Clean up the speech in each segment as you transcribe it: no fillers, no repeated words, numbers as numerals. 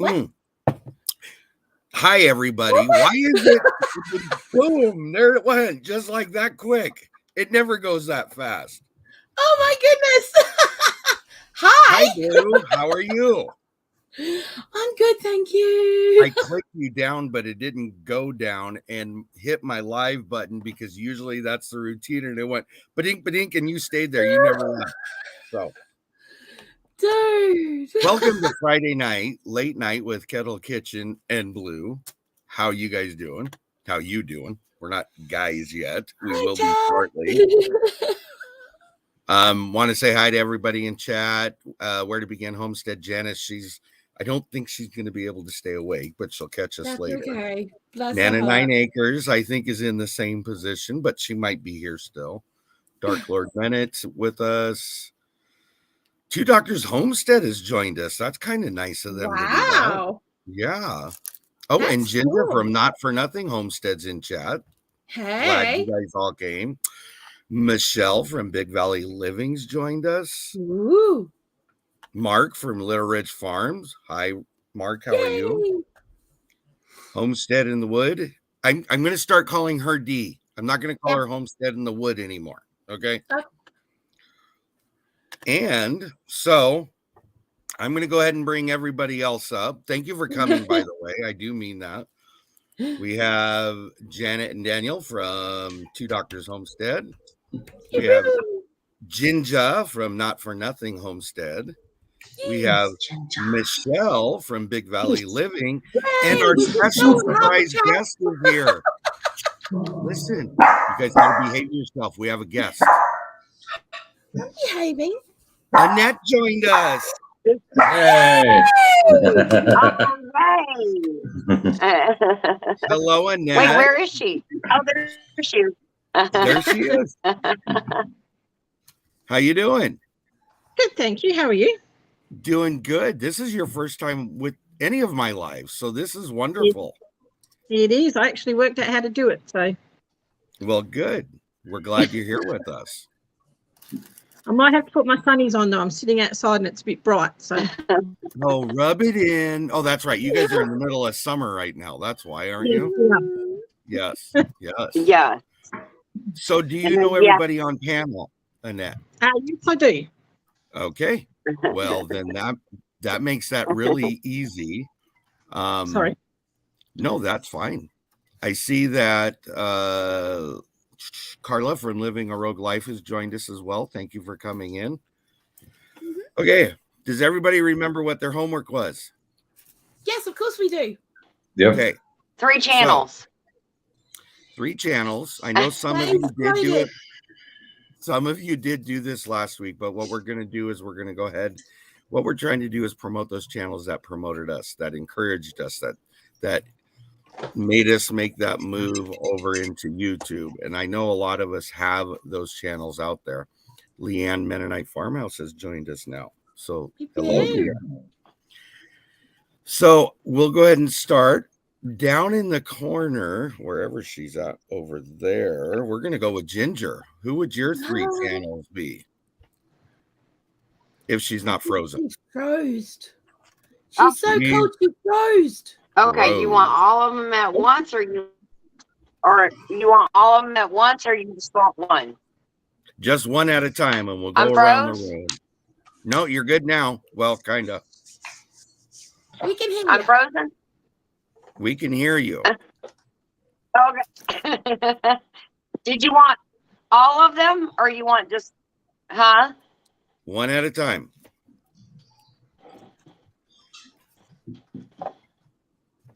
Mm. Hi, everybody. Why is it? Boom! There it went, just like that quick. It never goes that fast. Oh my goodness! Hi. Hi, Bloo. How are you? I'm good, thank you. I clicked you down, but it didn't go down and hit my live button because usually that's the routine. And it went ba-dink, and you stayed there. You never left. So, Dude. welcome to Friday night, late night with Kettle Kitchen and Bloo. How you guys doing? How you doing? We're not guys yet. We will be shortly. Want to say hi to everybody in chat. Where to begin? Homestead Janice. I don't think she's going to be able to stay awake, but she'll catch us later. Okay. Nana 9 Acres, I think, is in the same position, but she might be here still. Dark Lord Bennett with us. Twodrs Homestead has joined us. That's kind of nice of them to do that. Yeah. Oh, that's and Ginger from Not For Nothing Homestead's in chat. Hey. Glad you guys all came. Michelle from Big Valley Livings joined us. Ooh. Mark from Little Ridge Farms. Hi, Mark. How are you? Homestead in the Wood. I'm going to start calling her D. I'm not going to call her Homestead in the Wood anymore. Okay. And so I'm going to go ahead and bring everybody else up. Thank you for coming, by the way. I do mean that. We have Janet and Daniel from Twodrs Homestead. We have Jinja from Not For Nothing Homestead. We have Michelle from Big Valley Living. And our special surprise guest is here. Listen, you guys got to behave yourself. We have a guest. I'm behaving. Annette joined us. Hey! Hello, Annette. Wait, where is she? Oh, there she is. There she is. How you doing? Good, thank you. How are you? Doing good. This is your first time with any of my lives, so this is wonderful. It is. I actually worked out how to do it, so. Well, good. We're glad you're here with us. I might have to put my sunnies on, though. I'm sitting outside and it's a bit bright, so. Oh, rub it in. Oh, that's right. You guys are in the middle of summer right now. That's why, aren't you? Yeah. Yes. Yeah. So do you know everybody on panel, Annette? Yes, I do. Okay. Well, then that makes that really easy. Sorry. No, that's fine. I see that Carla from Living a Rogue Life has joined us as well. Thank you for coming in. Okay. Does everybody remember what their homework was? Yes, of course we do. Yep. Okay. 3 channels. So, 3 channels. I know some of you did do it. Some of you did do this last week, but what we're going to do is we're going to go ahead. What we're trying to do is promote those channels that promoted us, that encouraged us, that made us make that move over into YouTube. And I know a lot of us have those channels out there. Leanne Mennonite Farmhouse has joined us now. So hello, Leanne. So we'll go ahead and start. Down in the corner, wherever she's at over there, we're going to go with Ginger. Who would your 3 channels be? If she's not frozen. She's froze. She's so cold, she's froze. Okay, you want all of them at once, or you want all of them at once, or you just want one? Just one at a time, and we'll go around the room. No, you're good now. Well, kind of. We can hear you. I'm frozen. We can hear you. Okay. Did you want all of them, or you want just, One at a time.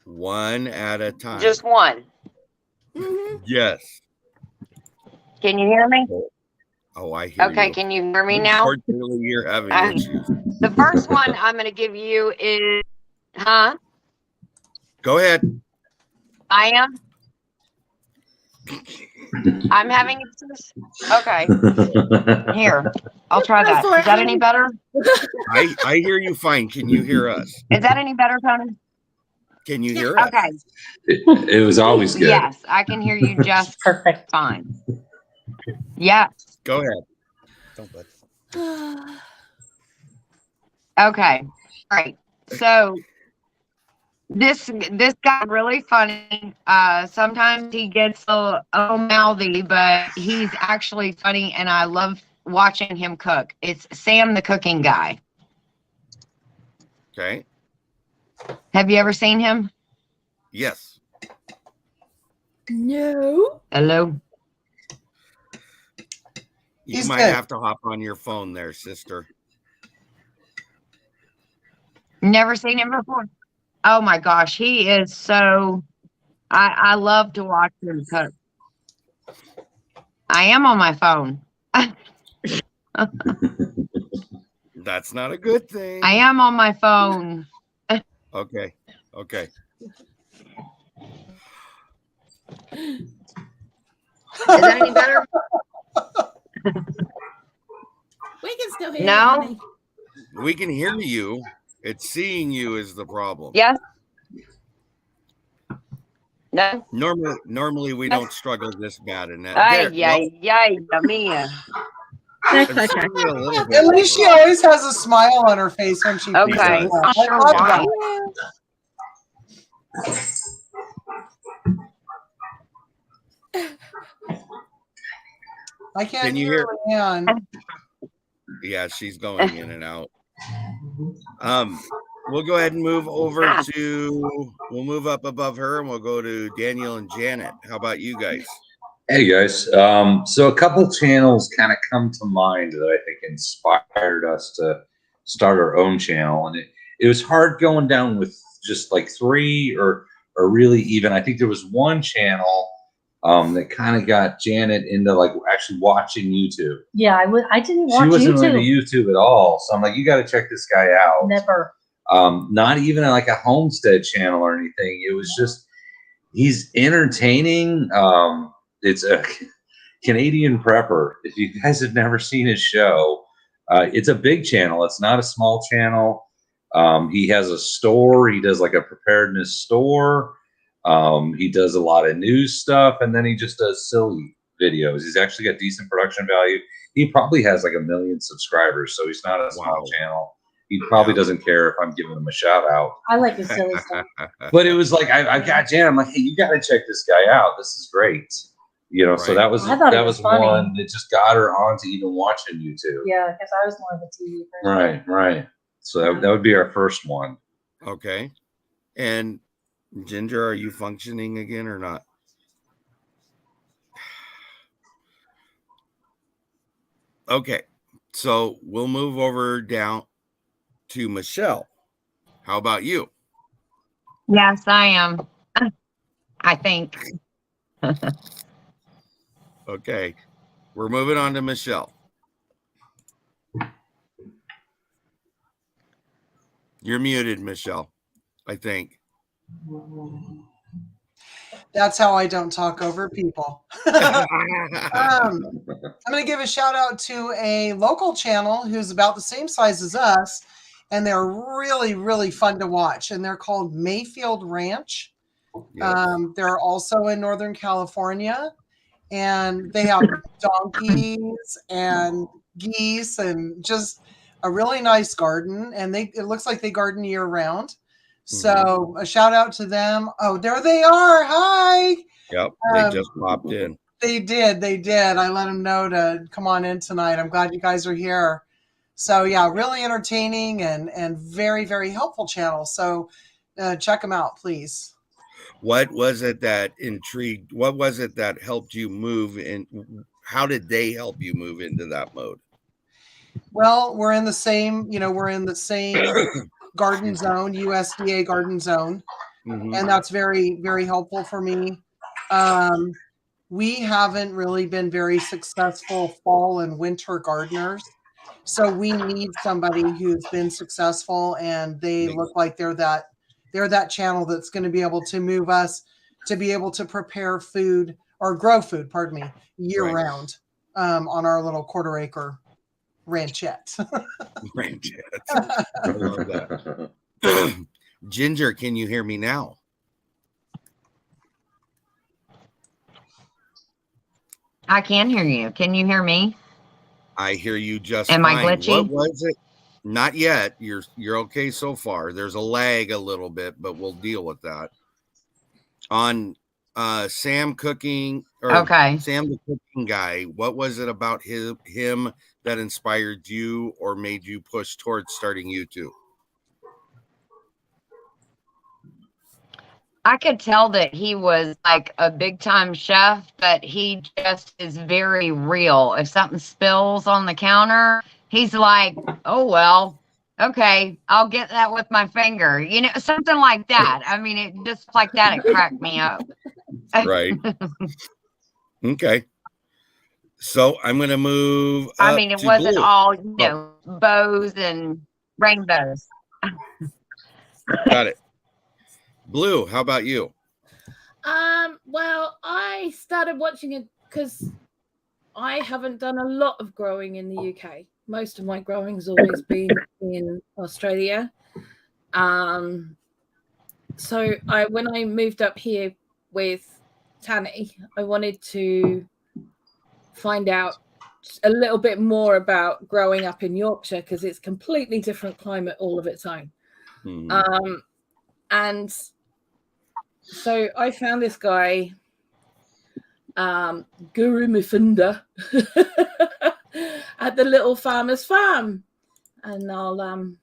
One at a time. Just one. Yes. Can you hear me? Oh, I hear you. Okay, can you hear me now? Unfortunately, you're having issues. The first one I'm going to give you is, Go ahead. I am. I'm having issues. Okay. Here, I'll try that. Is that any better? I hear you fine. Can you hear us? Is that any better, Tony? Can you hear us? Okay. It was always good. Yes, I can hear you just perfect. Fine. Yes. Go ahead. Don't let. Okay. All right. So This guy really funny. Sometimes he gets a little mouthy, but he's actually funny, and I love watching him cook. It's Sam, the cooking guy. Okay. Have you ever seen him? Yes. No. Hello. You He's might good. have to hop on your phone there, sister. Never seen him before. Oh my gosh, he is so. I love to watch him cook. I am on my phone. That's not a good thing. I am on my phone. Okay. Okay. Is that any better? We can still hear No? you, honey. We can hear you. It's seeing you is the problem. Yes. No. Normally we don't struggle this bad in that. Ay, There, ay, ay, Mia. That's I'm okay. seeing you a little bit At least she more. always has a smile on her face when she Okay. feeds us. Not I sure love why. that. I can't Can you hear hear? Leanne. Yeah, she's going in and out. We'll go ahead and move over to. We'll move up above her, and we'll go to Daniel and Janet. How about you guys? Hey guys, so a couple channels kind of come to mind that I think inspired us to start our own channel, and it was hard going down with just like three or really even. I think there was one channel that kind of got Janet into like actually watching YouTube. Yeah, I didn't watch She wasn't YouTube. into YouTube at all, so I'm like, you got to check this guy out. Never. Not even like a homestead channel or anything. It was just he's entertaining. It's a Canadian prepper. If you guys have never seen his show, it's a big channel. It's not a small channel. He has a store. He does like a preparedness store. He does a lot of news stuff, and then he just does silly videos. He's actually got decent production value. He probably has like 1 million subscribers, so he's not a small channel. He probably doesn't care if I'm giving him a shout out. I like his silly stuff. But it was like I got Janet. I'm like, hey, you got to check this guy out. This is great. You know, so Right. that was I thought it was funny. one that just got her onto even watching YouTube. Yeah, because I was more of a TV person. Right. So that would be our first one. Okay. And Ginger, are you functioning again or not? Okay. So we'll move over down to Michelle. How about you? Yes, I am. I think. Okay. We're moving on to Michelle. You're muted, Michelle, I think. That's how I don't talk over people. I'm going to give a shout out to a local channel who's about the same size as us, and they're really, really fun to watch. And they're called Mayfield Ranch. Yes. They're also in Northern California, and they have donkeys and geese and just a really nice garden. And it looks like they garden year round. So a shout out to them. Oh, there they are. Hi. Yep. They just popped in. They did. I let them know to come on in tonight. I'm glad you guys are here. So yeah, really entertaining and very, very helpful channel. So check them out, please. What was it that intrigued? What was it that helped you move in? How did they help you move into that mode? Well, we're in the same garden zone, USDA garden zone. And that's very, very helpful for me. We haven't really been very successful fall and winter gardeners. So we need somebody who's been successful, and they look like they're that channel that's going to be able to move us to be able to prepare food or grow food, year round on our little 1/4 acre ranchette. Ranchette. I love that. Ginger, can you hear me now? I can hear you. Can you hear me? I hear you just Am fine. I glitchy? What was it? Not yet. You're okay so far. There's a lag a little bit, but we'll deal with that. On Sam cooking, or Okay. Sam the cooking guy, what was it about him that inspired you or made you push towards starting YouTube? I could tell that he was like a big time chef, but he just is very real. If something spills on the counter, he's like, oh, well, okay, I'll get that with my finger, you know, something like that. I mean, it just like that, it cracked me up. Right. Okay. So I'm going to move. I mean, it wasn't Bloo. all, you know, bows and rainbows. Got it. Bloo, how about you? Well, I started watching it because I haven't done a lot of growing in the UK. Most of my growing's always been in Australia. So when I moved up here with Tanny, I wanted to find out a little bit more about growing up in Yorkshire because it's completely different climate all of its own. Mm-hmm. And so I found this guy, Guru Mufunda, at the Little Farmer's Farm, and I'll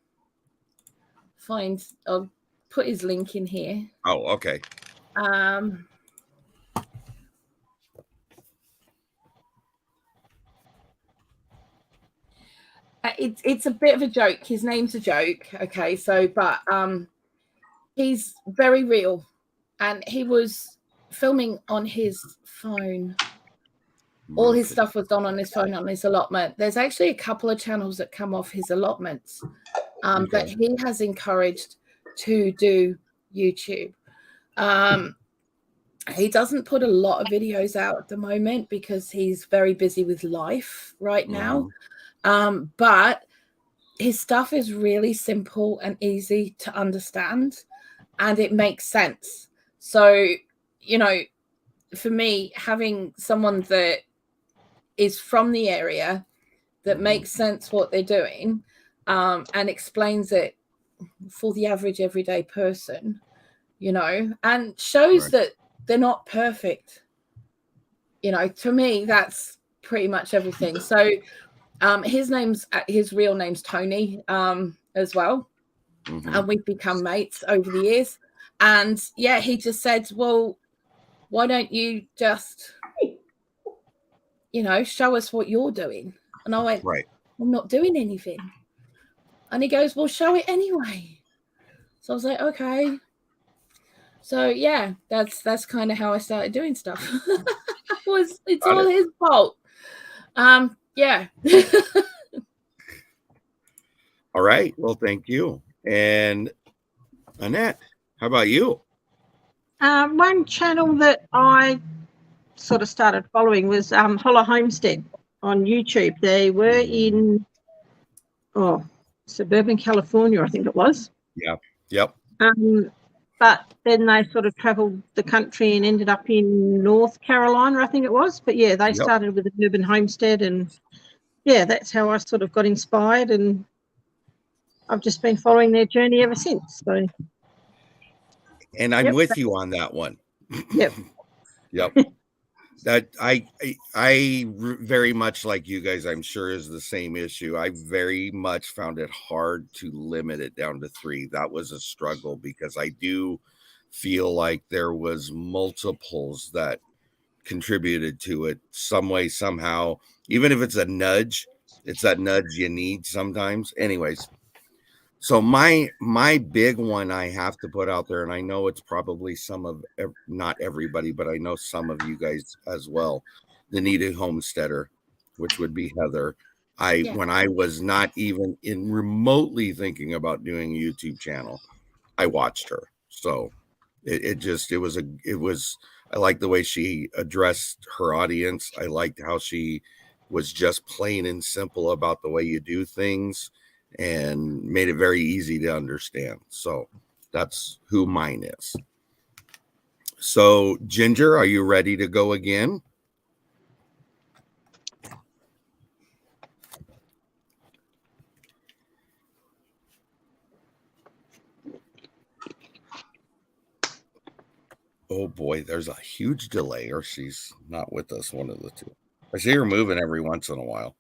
put his link in here. Oh, okay. It's a bit of a joke. His name's a joke, okay. So, but he's very real, and he was filming on his phone. All his stuff was done on his phone, on his allotment. There's actually a couple of channels that come off his allotments that he has encouraged to do YouTube. He doesn't put a lot of videos out at the moment because he's very busy with life right now. But his stuff is really simple and easy to understand, and it makes sense. So, you know, for me, having someone that is from the area that makes sense what they're doing and explains it for the average everyday person, you know, and shows that they're not perfect. You know, to me, that's pretty much everything. So his real name's Tony as well. And we've become mates over the years. And yeah, he just said, well, why don't you just, you know, show us what you're doing? And I went, I'm not doing anything. And he goes, well, show it anyway. So I was like, okay. So yeah, that's kind of how I started doing stuff. It's all his fault. Yeah. All right. Well, thank you. And Annette, how about you? One channel that I sort of started following was Twodrs Homestead on YouTube. They were in suburban California, I think it was. Yep. But then they sort of traveled the country and ended up in North Carolina, I think it was. But yeah, they started with an urban homestead, and yeah, that's how I sort of got inspired, and I've just been following their journey ever since. So, and I'm with you on that one. Yep. That I very much like you guys, I'm sure, is the same issue. I very much found it hard to limit it down to 3. That was a struggle because I do feel like there was multiples that contributed to it some way, somehow. Even if it's a nudge, it's that nudge you need sometimes. Anyways, so my big one I have to put out there, and I know it's probably not everybody, but I know some of you guys as well, the Needed Homesteader, which would be Heather. When I was not even in remotely thinking about doing a YouTube channel, I watched her. So it was I liked the way she addressed her audience. I liked how she was just plain and simple about the way you do things and made it very easy to understand. So that's who mine is. So Ginger, are you ready to go again? Oh boy, there's a huge delay, or she's not with us. One of the two. I see her moving every once in a while.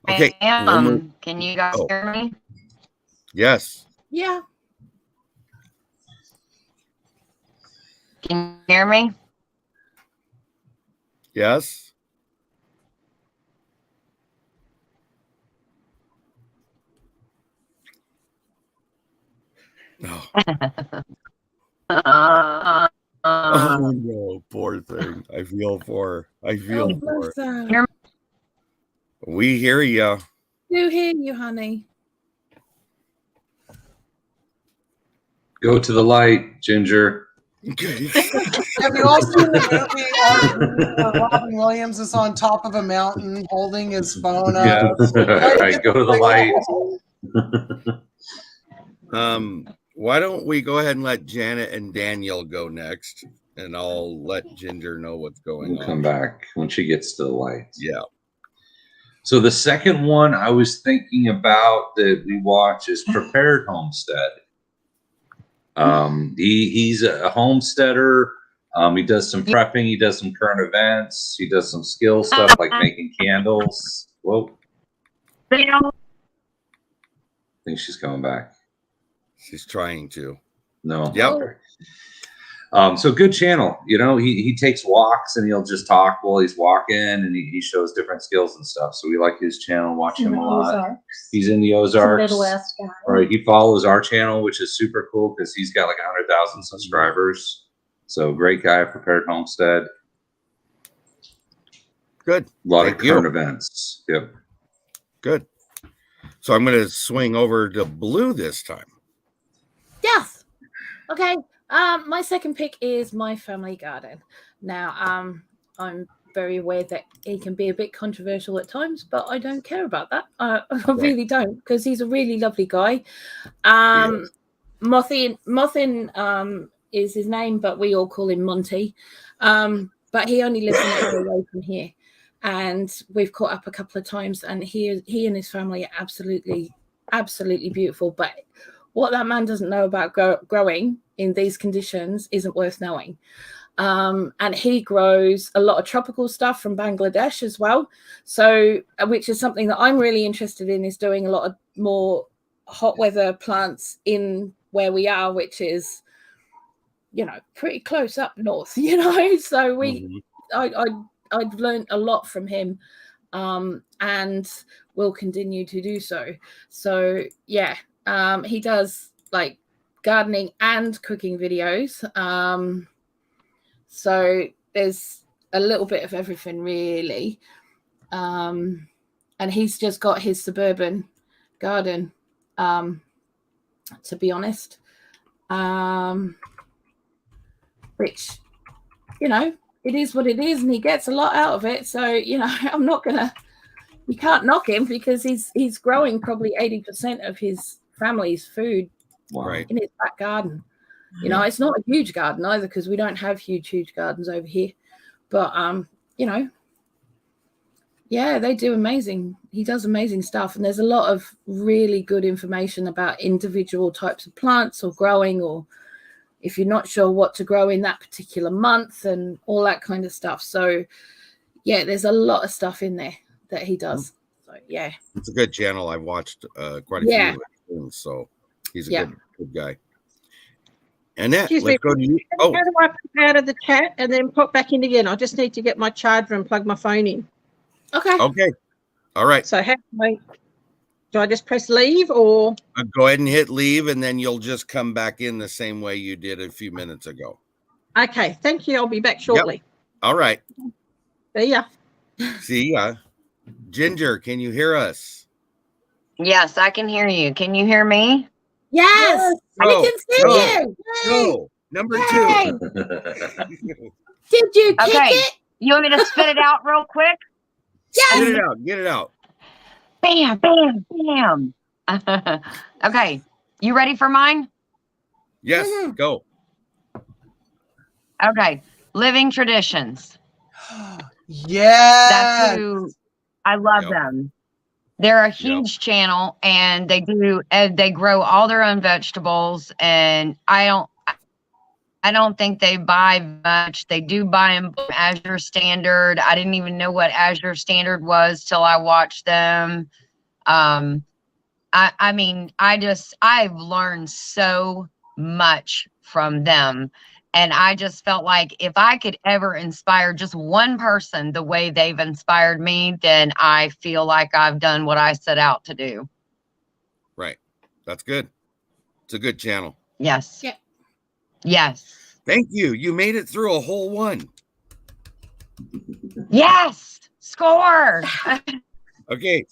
Okay. Can you guys hear me? Yes. Yeah. Can you hear me? Yes. Oh. Oh no, poor thing. I feel for her. I feel for her. We hear you. Do hear you, honey. Go to the light, Ginger. Have you all seen the movie where Robin Williams is on top of a mountain holding his phone up? All right, go to the light. Why don't we go ahead and let Janet and Daniel go next, and I'll let Ginger know what's going on. We'll come back when she gets to the light. Yeah. So the second one I was thinking about that we watch is Prepared Homestead. He's a homesteader. He does some prepping. He does some current events. He does some skill stuff like making candles. Whoa. I think she's coming back. She's trying to. No. Yep. So good channel. You know, he takes walks and he'll just talk while he's walking, and he shows different skills and stuff. So we like his channel, watch him a lot. Ozarks. He's in the Ozarks. Midwest guy. Right. He follows our channel, which is super cool because he's got like 100,000 subscribers. So great guy, Prepared Homestead. Good. A lot of current events. Yep. Good. So I'm going to swing over to Blue this time. Yes. Okay. My second pick is my family garden. Now, I'm very aware that he can be a bit controversial at times, but I don't care about that. I really don't, because he's a really lovely guy. Mothin is his name, but we all call him Monty. But he only lives an hour away from here, and we've caught up a couple of times. And he and his family are absolutely beautiful. But what that man doesn't know about growing in these conditions isn't worth knowing. And he grows a lot of tropical stuff from Bangladesh as well. So, which is something that I'm really interested in, is doing a lot of more hot weather plants in where we are, which is, pretty close up north, So I've learned a lot from him, and will continue to do so. So yeah, he does like gardening and cooking videos. So there's a little bit of everything really. And he's just got his suburban garden, to be honest. Which, it is what it is, and he gets a lot out of it. So, I'm not you can't knock him, because he's growing probably 80% of his family's food in his back garden. It's not a huge garden either, because we don't have huge gardens over here. But, yeah, they do amazing. He does amazing stuff. And there's a lot of really good information about individual types of plants or growing, or if you're not sure what to grow in that particular month and all that kind of stuff. So, yeah, there's a lot of stuff in there that he does. So, yeah. It's a good channel. I've watched quite a few of things. So he's a good guy. And let's go to you. How do I pop out of the chat and then pop back in again? I just need to get my charger and plug my phone in. Okay. All right. So do I just press leave, or? Go ahead and hit leave, and then you'll just come back in the same way you did a few minutes ago. Okay. Thank you. I'll be back shortly. Yep. All right. See ya. Ginger, can you hear us? Yes, I can hear you. Can you hear me? Yes. I can see you. Go. Number 2. Did you kick it? You want me to spit it out real quick? Yes. Get it out. Bam, bam, bam. Okay. You ready for mine? Yes, go. Okay. Living traditions. Yeah. That's who I love them. They're a huge channel, and they grow all their own vegetables, and I don't think they buy much. They do buy them from Azure Standard. I didn't even know what Azure Standard was till I watched them. I mean, I've learned so much from them. And I just felt like if I could ever inspire just one person the way they've inspired me, then I feel like I've done what I set out to do. Right. That's good. It's a good channel. Yes. Yeah. Yes. Thank you. You made it through a whole one. Yes. Score. Okay.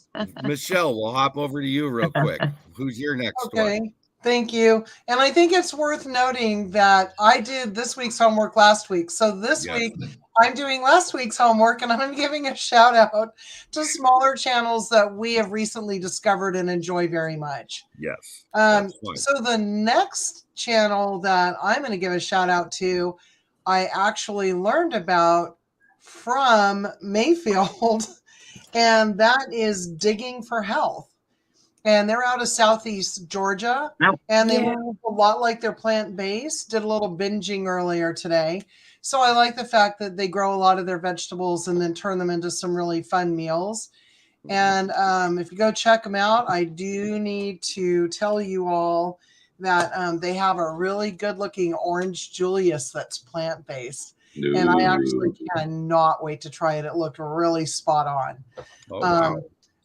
Michelle, we'll hop over to you real quick. Who's your next Okay. one? Thank you. And I think it's worth noting that I did this week's homework last week. So this week I'm doing last week's homework, and I'm giving a shout out to smaller channels that we have recently discovered and enjoy very much. Yes. So the next channel that I'm going to give a shout out to, I actually learned about from Mayfield, and that is Digging for Health. And they're out of Southeast Georgia, and they look a lot like they're plant-based. Did a little binging earlier today. So I like the fact that they grow a lot of their vegetables and then turn them into some really fun meals. And if you go check them out, I do need to tell you all that they have a really good-looking orange Julius that's plant-based. And I actually cannot wait to try it. It looked really spot on. Oh, wow.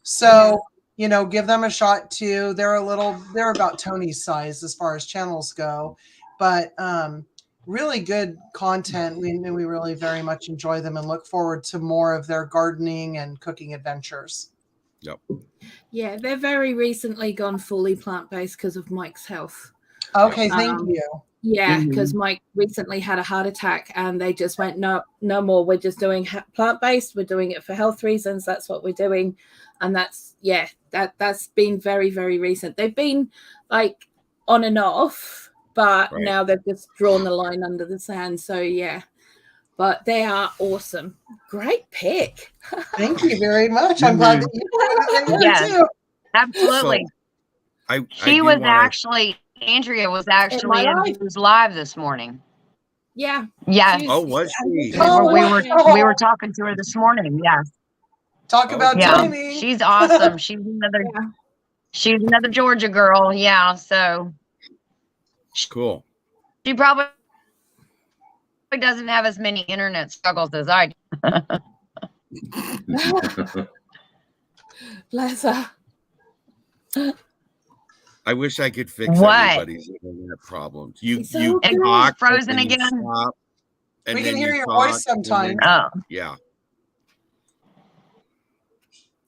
So... you know, give them a shot too. They're about Tony's size as far as channels go, but really good content. We really very much enjoy them and look forward to more of their gardening and cooking adventures. Yep. Yeah, they're very recently gone fully plant-based because of Mike's health. Okay, thank you. Yeah, because Mike recently had a heart attack, and they just went, no more. We're just doing plant-based. We're doing it for health reasons. That's what we're doing. And that's been very, very recent. They've been like on and off, but now they've just drawn the line under the sand. So yeah, but they are awesome. Great pick. Thank you very much. I'm glad that you too. Absolutely. So, Andrea was actually in Blue's live this morning. Yeah. Yes. Oh, was she? We were talking to her this morning. Yes. Talk about timing. She's awesome. She's another Georgia girl. Yeah. So cool. She probably doesn't have as many internet struggles as I do. Bless her. I wish I could fix everybody's internet problems. You talk frozen and again. Stop, and we can hear your voice sometimes. Yeah.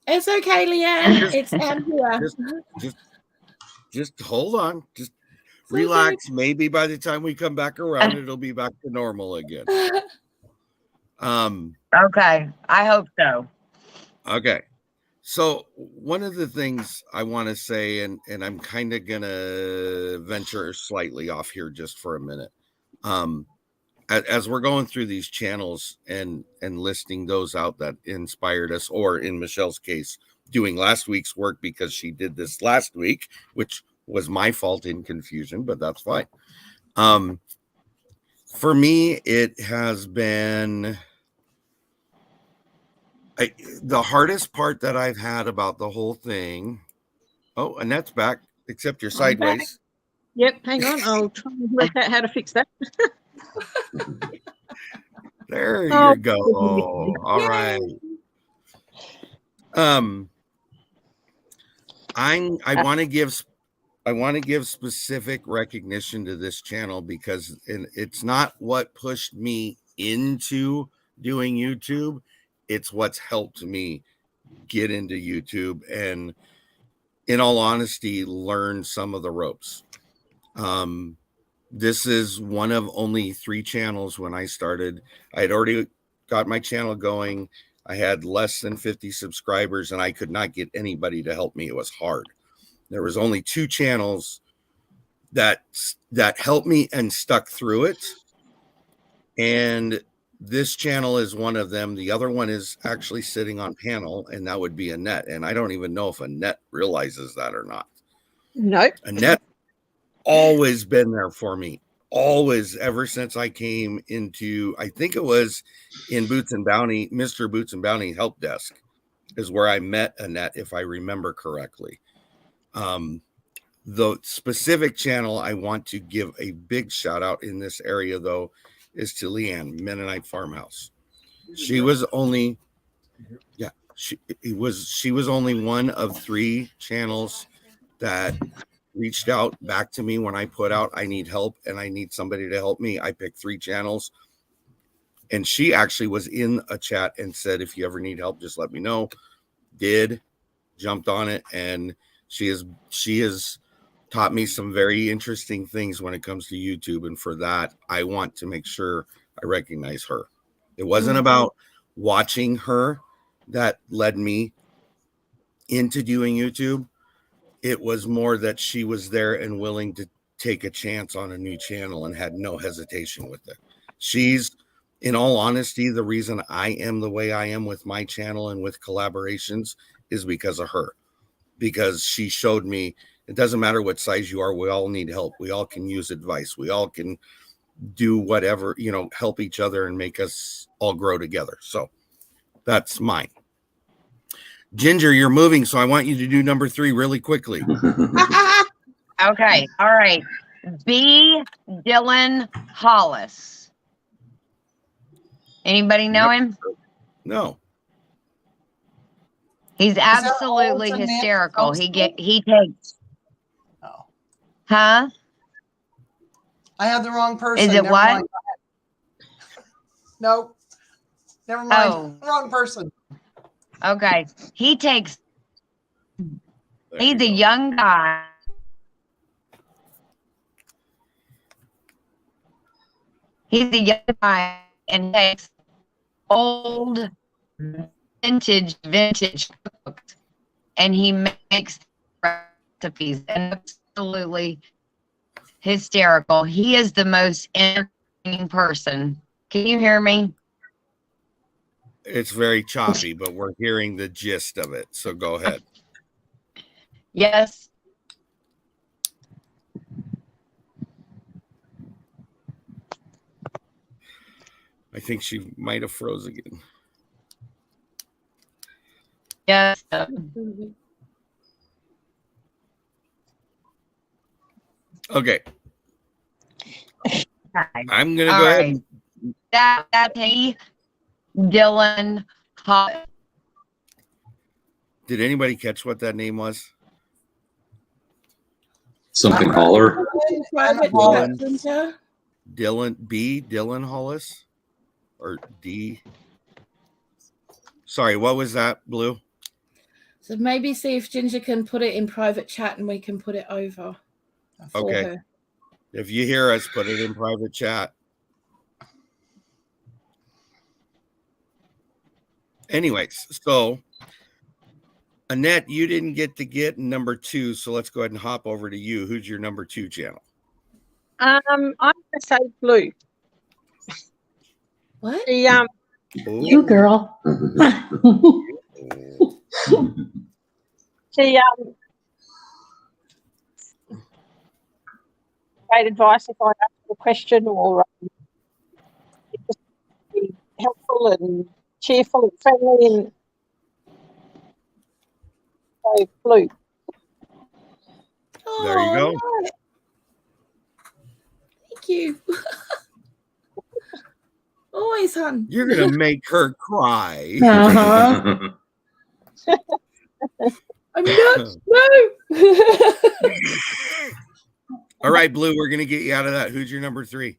It's okay, Leanne. It's Andrea. Just hold on. Just relax. Maybe by the time we come back around, it'll be back to normal again. Okay. I hope so. Okay. So one of the things I want to say, and I'm kind of going to venture slightly off here just for a minute. As we're going through these channels and listing those out that inspired us, or in Michelle's case, doing last week's work because she did this last week, which was my fault in confusion, but that's fine. For me, it has been the hardest part that I've had about the whole thing. Oh, Annette's back, except you're sideways. Back. Yep, hang on. I'll try and work out how to fix that. There you go. All right. I want to give specific recognition to this channel because it's not what pushed me into doing YouTube. It's what's helped me get into YouTube and, in all honesty, learn some of the ropes. This is one of only 3 channels when I started. I had already got my channel going. I had less than 50 subscribers, and I could not get anybody to help me. It was hard. There was only 2 channels that helped me and stuck through it. And This channel is one of them. The other one is actually sitting on panel, and that would be Annette. And I don't even know if Annette realizes that or not. Nope. Annette always been there for me. Always, ever since I came into, I think it was in Boots and Bounty, Mr. Boots and Bounty Help Desk is where I met Annette, if I remember correctly. The specific channel I want to give a big shout out in this area, though, is to Leanne, Mennonite Farmhouse. She was only, she was only one of 3 channels that reached out back to me when I put out, I need help and I need somebody to help me. I picked 3 channels, and she actually was in a chat and said, if you ever need help, just let me know. Jumped on it, and she has taught me some very interesting things when it comes to YouTube. And for that, I want to make sure I recognize her. It wasn't about watching her that led me into doing YouTube. It was more that she was there and willing to take a chance on a new channel and had no hesitation with it. She's, in all honesty, the reason I am the way I am with my channel and with collaborations is because of her. Because she showed me it doesn't matter what size you are. We all need help. We all can use advice. We all can do whatever, help each other and make us all grow together. So that's mine. Ginger, you're moving, so I want you to do number 3 really quickly. Okay. All right. B. Dylan Hollis. Anybody know him? No. He's absolutely Olsen, hysterical. Olsen? He takes. Oh, Huh? I had the wrong person. Is it Never what? mind. Nope. Never mind. Oh. Wrong person. Okay. He takes. There He's you a go. young guy. He's a young guy and takes old vintage cookbooks, and he makes recipes, and absolutely hysterical. He is the most entertaining person. Can you hear me? It's very choppy, but we're hearing the gist of it. So go ahead. Yes. I think she might have froze again. Yes. Okay. I'm going to All go right. ahead and That's he, Dylan Hollis. did anybody catch what that name was? Something holler. Private Dylan. chat, Ginger. Dylan Hollis or D. Sorry, what was that, Blue? So maybe see if Ginger can put it in private chat and we can put it over for Okay. her. If you hear us, put it in private chat. Anyways, so Annette, you didn't get number 2, so let's go ahead and hop over to you. Who's your number 2 channel? I'm going to say Blue. What? The You girl. she great advice if I ask a question or just be helpful and cheerful and friendly, and so Blue. There you go. Oh, thank you. Always, hon. You're gonna make her cry. Uh-huh. I'm not. No. All right, Blue, we're gonna get you out of that. Who's your number 3?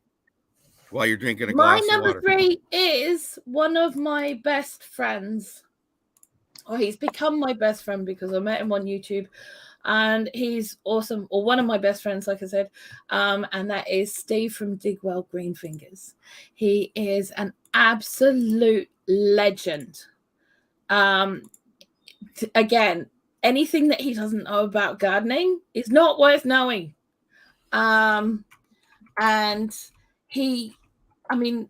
While you're drinking a My glass of number water. 3 is one of my best friends. Oh, he's become my best friend because I met him on YouTube, and he's awesome. Or one of my best friends, like I said, and that is Steve from Digwell Green Fingers. He is an absolute legend. Again, anything that he doesn't know about gardening is not worth knowing. And he, I mean,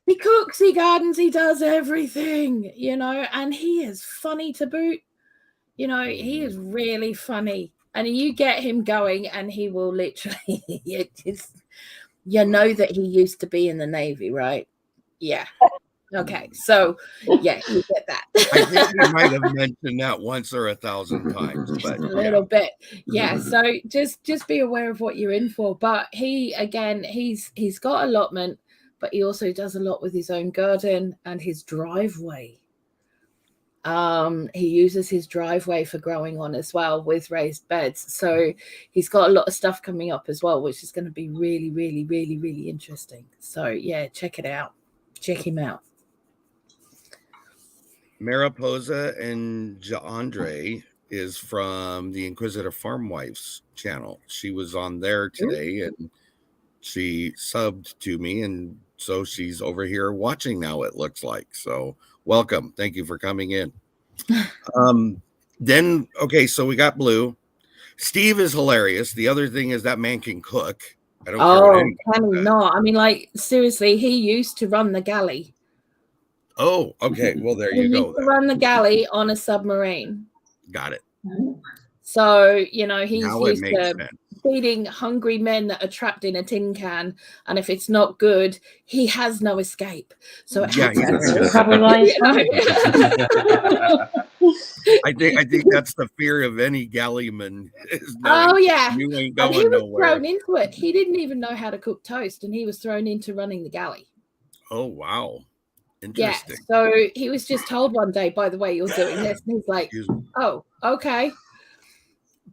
he cooks, he gardens, he does everything, you know, and he is funny to boot. You know, he is really funny. And you get him going and he will literally, you know that he used to be in the Navy, right? Yeah. Okay. So, yeah, you get that. I think we might have mentioned that once or 1,000 times, but a little bit. Yeah. So just be aware of what you're in for. But he, again, he's got allotment, but he also does a lot with his own garden and his driveway. He uses his driveway for growing on as well with raised beds. So he's got a lot of stuff coming up as well, which is going to be really, really, really, really interesting. So yeah, check it out. Check him out. Mariposa and Andre is from the Inquisitive Farm Wives channel. She was on there today and she subbed to me, and so she's over here watching now, it looks like. So welcome. Thank you for coming in. Then, okay, so we got Blue. Steve is hilarious. The other thing is that man can cook. I don't care. Can he not? I mean, like, seriously, he used to run the galley. Oh, okay. Well, there you go. He used to run the galley on a submarine. Got it. So, you know, he's Now it used makes to sense. feeding hungry men that are trapped in a tin can, and if it's not good, he has no escape. So it Yeah, That's probably why he's funny. I think that's the fear of any galleyman. Oh yeah, you ain't and he going was nowhere. thrown into it. He didn't even know how to cook toast, and he was thrown into running the galley. Oh wow, Yeah, interesting. so he was just told one day, by the way, you're doing this, and he's like, oh, okay.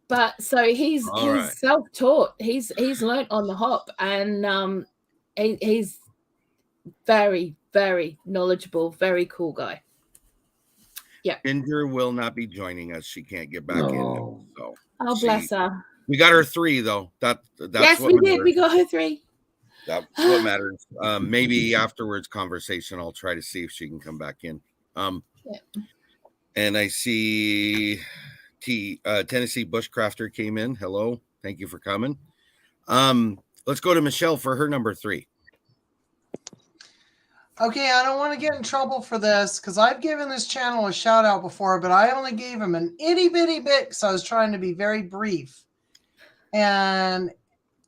But so he's right. self-taught. He's learned on the hop, and he's very, very knowledgeable, very cool guy. Yeah. Ginger will not be joining us. She can't get back in. So Bless her. We got her 3 though. That's yes, what we did. matters. We got her 3. That's what matters. Maybe afterwards conversation, I'll try to see if she can come back in. And I see Tennessee Bushcrafter came in. Hello, thank you for coming. Let's go to Michelle for her number 3. Okay, I don't want to get in trouble for this because I've given this channel a shout out before, but I only gave him an itty bitty bit because I was trying to be very brief. And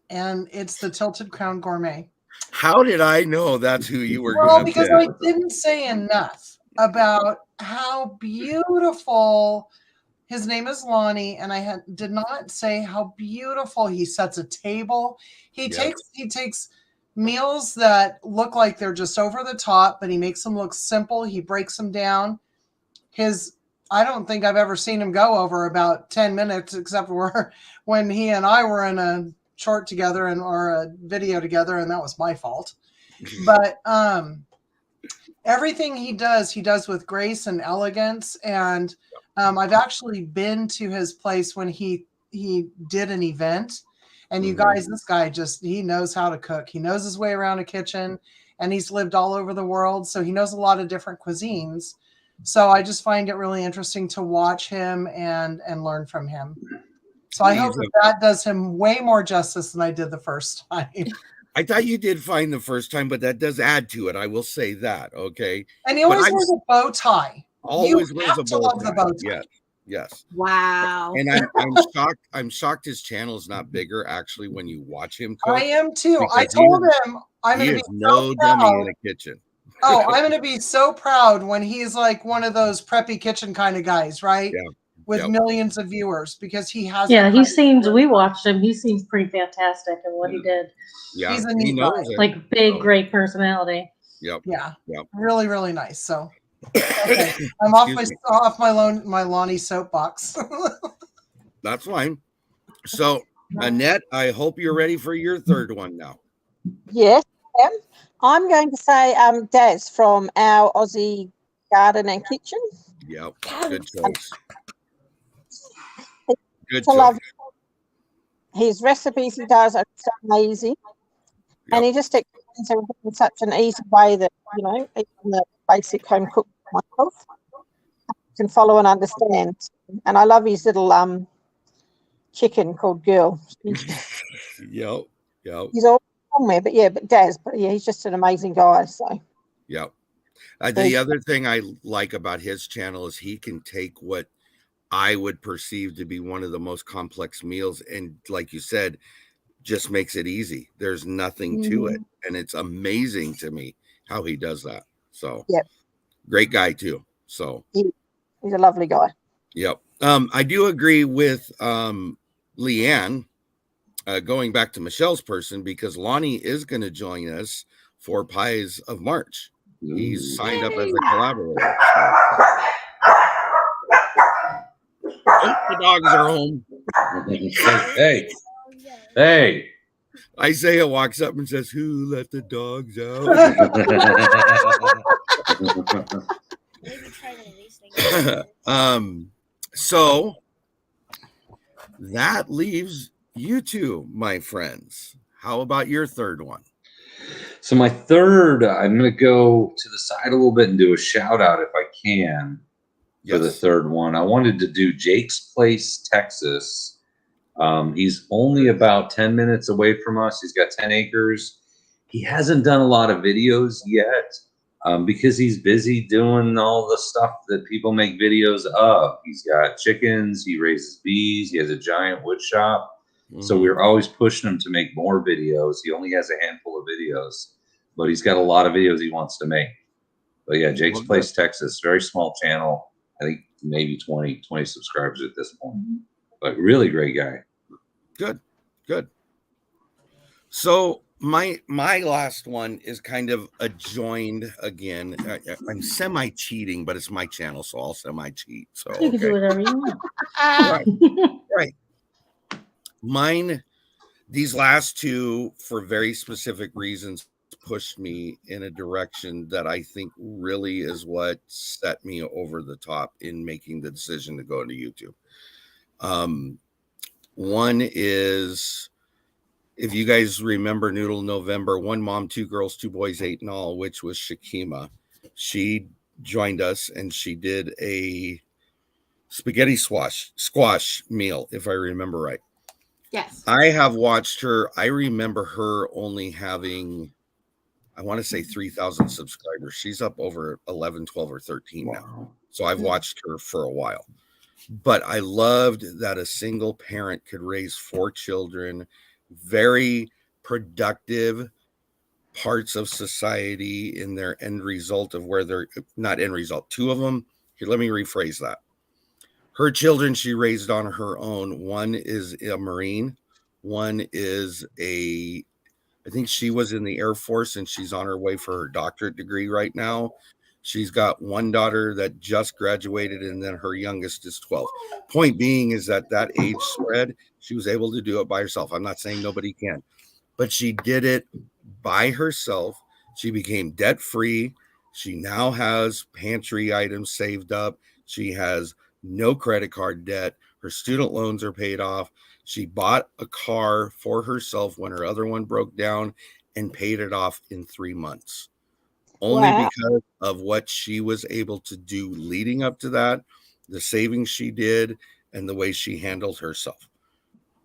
it's the Tilted Crown Gourmet. How did I know that's who you were? Well, because I didn't say enough about how beautiful. His name is Lonnie, and I did not say how beautiful he sets a table. He takes meals that look like they're just over the top, but he makes them look simple. He breaks them down. I don't think I've ever seen him go over about 10 minutes, except when he and I were in a short together or a video together, and that was my fault. But everything he does with grace and elegance. And I've actually been to his place when he did an event. And you guys, this guy he knows how to cook. He knows his way around a kitchen, and he's lived all over the world. So he knows a lot of different cuisines. So I just find it really interesting to watch him and learn from him. So I hope that does him way more justice than I did the first time. I thought you did fine the first time, but that does add to it. I will say that. Okay. And he always wears a bow tie. Always wears a bow tie. Yes. Wow. And I'm shocked his channel is not bigger actually when you watch him cook. I am too. I told him I'm going to be no dummy in a kitchen. Oh, I'm going to be so proud when he's like one of those preppy kitchen kind of guys, right? Yeah. With millions of viewers, because he has. Yeah, he seems. We watched him. He seems pretty fantastic in what he did. Yeah, he's a neat guy. Like big, great personality. Yep. Yeah. Yep. Really, really nice. So, okay, I'm off my Lonnie soapbox. That's fine. So, Annette, I hope you're ready for your 3rd one now. Yes, I am. I'm going to say Daz from our Aussie Garden and Kitchen. Yep. Good choice. Good to choice. love his recipes. He does are so amazing, and he just explains everything in such an easy way that even the basic home cook myself can follow and understand. And I love his little chicken called Girl. Yep. He's always on there, but yeah, but Daz, but yeah, he's just an amazing guy. So Yep. The other thing I like about his channel is he can take what I would perceive to be one of the most complex meals, and like you said, just makes it easy. There's nothing to it, and it's amazing to me how he does that. So, yep, great guy too. So he's a lovely guy. Yep. I do agree with Leanne, going back to Michelle's person, because Lonnie is going to join us for Pies of March. He's signed up as a collaborator. Oh, the dogs are home. Hey. Isaiah walks up and says, "Who let the dogs out?" So that leaves you two, my friends. How about your third one? So my third, I'm going to go to the side a little bit and do a shout out if I can for the third one. I wanted to do Jake's Place, Texas. He's only about 10 minutes away from us. He's got 10 acres. He hasn't done a lot of videos yet because he's busy doing all the stuff that people make videos of. He's got chickens. He raises bees. He has a giant wood shop. So we're always pushing him to make more videos. He only has a handful of videos, but he's got a lot of videos he wants to make. But yeah, Jake's Place, Texas, very small channel. I think maybe 20 subscribers at this point, but really great guy. Good. So my last one is kind of adjoined again. I'm semi cheating, but it's my channel, so I'll semi cheat. So You can do whatever you want. right. Mine, these last two, for very specific reasons, pushed me in a direction that I think really is what set me over the top in making the decision to go into YouTube. One is, if you guys remember Noodle November, 1 mom, 2 girls, 2 boys, 8 in all, which was Shakima. She joined us and she did a spaghetti squash meal, if I remember right. Yes. I have watched her. I remember her only having, I want to say 3,000 subscribers. She's up over 11, 12, or 13 now. So I've watched her for a while. But I loved that a single parent could raise 4 children, very productive parts of society in their end result of where they're not end result. 2 of them. Here, let me rephrase that. Her children she raised on her own. One is a Marine. One is I think she was in the Air Force and she's on her way for her doctorate degree right now. She's got 1 daughter that just graduated, and then her youngest is 12. Point being is that age spread, she was able to do it by herself. I'm not saying nobody can, but she did it by herself. She became debt-free. She now has pantry items saved up. She has no credit card debt. Her student loans are paid off. She bought a car for herself when her other one broke down and paid it off in 3 months. Only because of what she was able to do leading up to that, the savings she did, and the way she handled herself.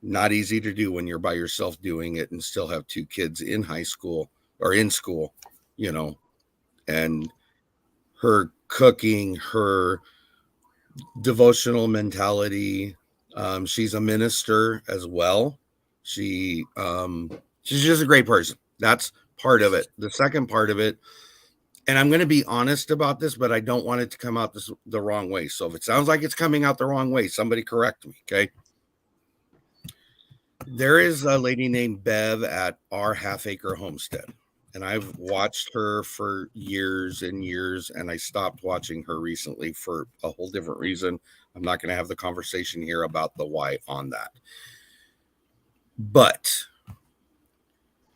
Not easy to do when you're by yourself doing it and still have 2 kids in high school or in school, and her cooking, her devotional mentality. She's a minister as well. She's just a great person. That's part of it. The second part of it, and I'm going to be honest about this, but I don't want it to come out the wrong way. So if it sounds like it's coming out the wrong way, somebody correct me, okay? There is a lady named Bev at our half-acre homestead, and I've watched her for years and years, and I stopped watching her recently for a whole different reason. I'm not going to have the conversation here about the why on that. But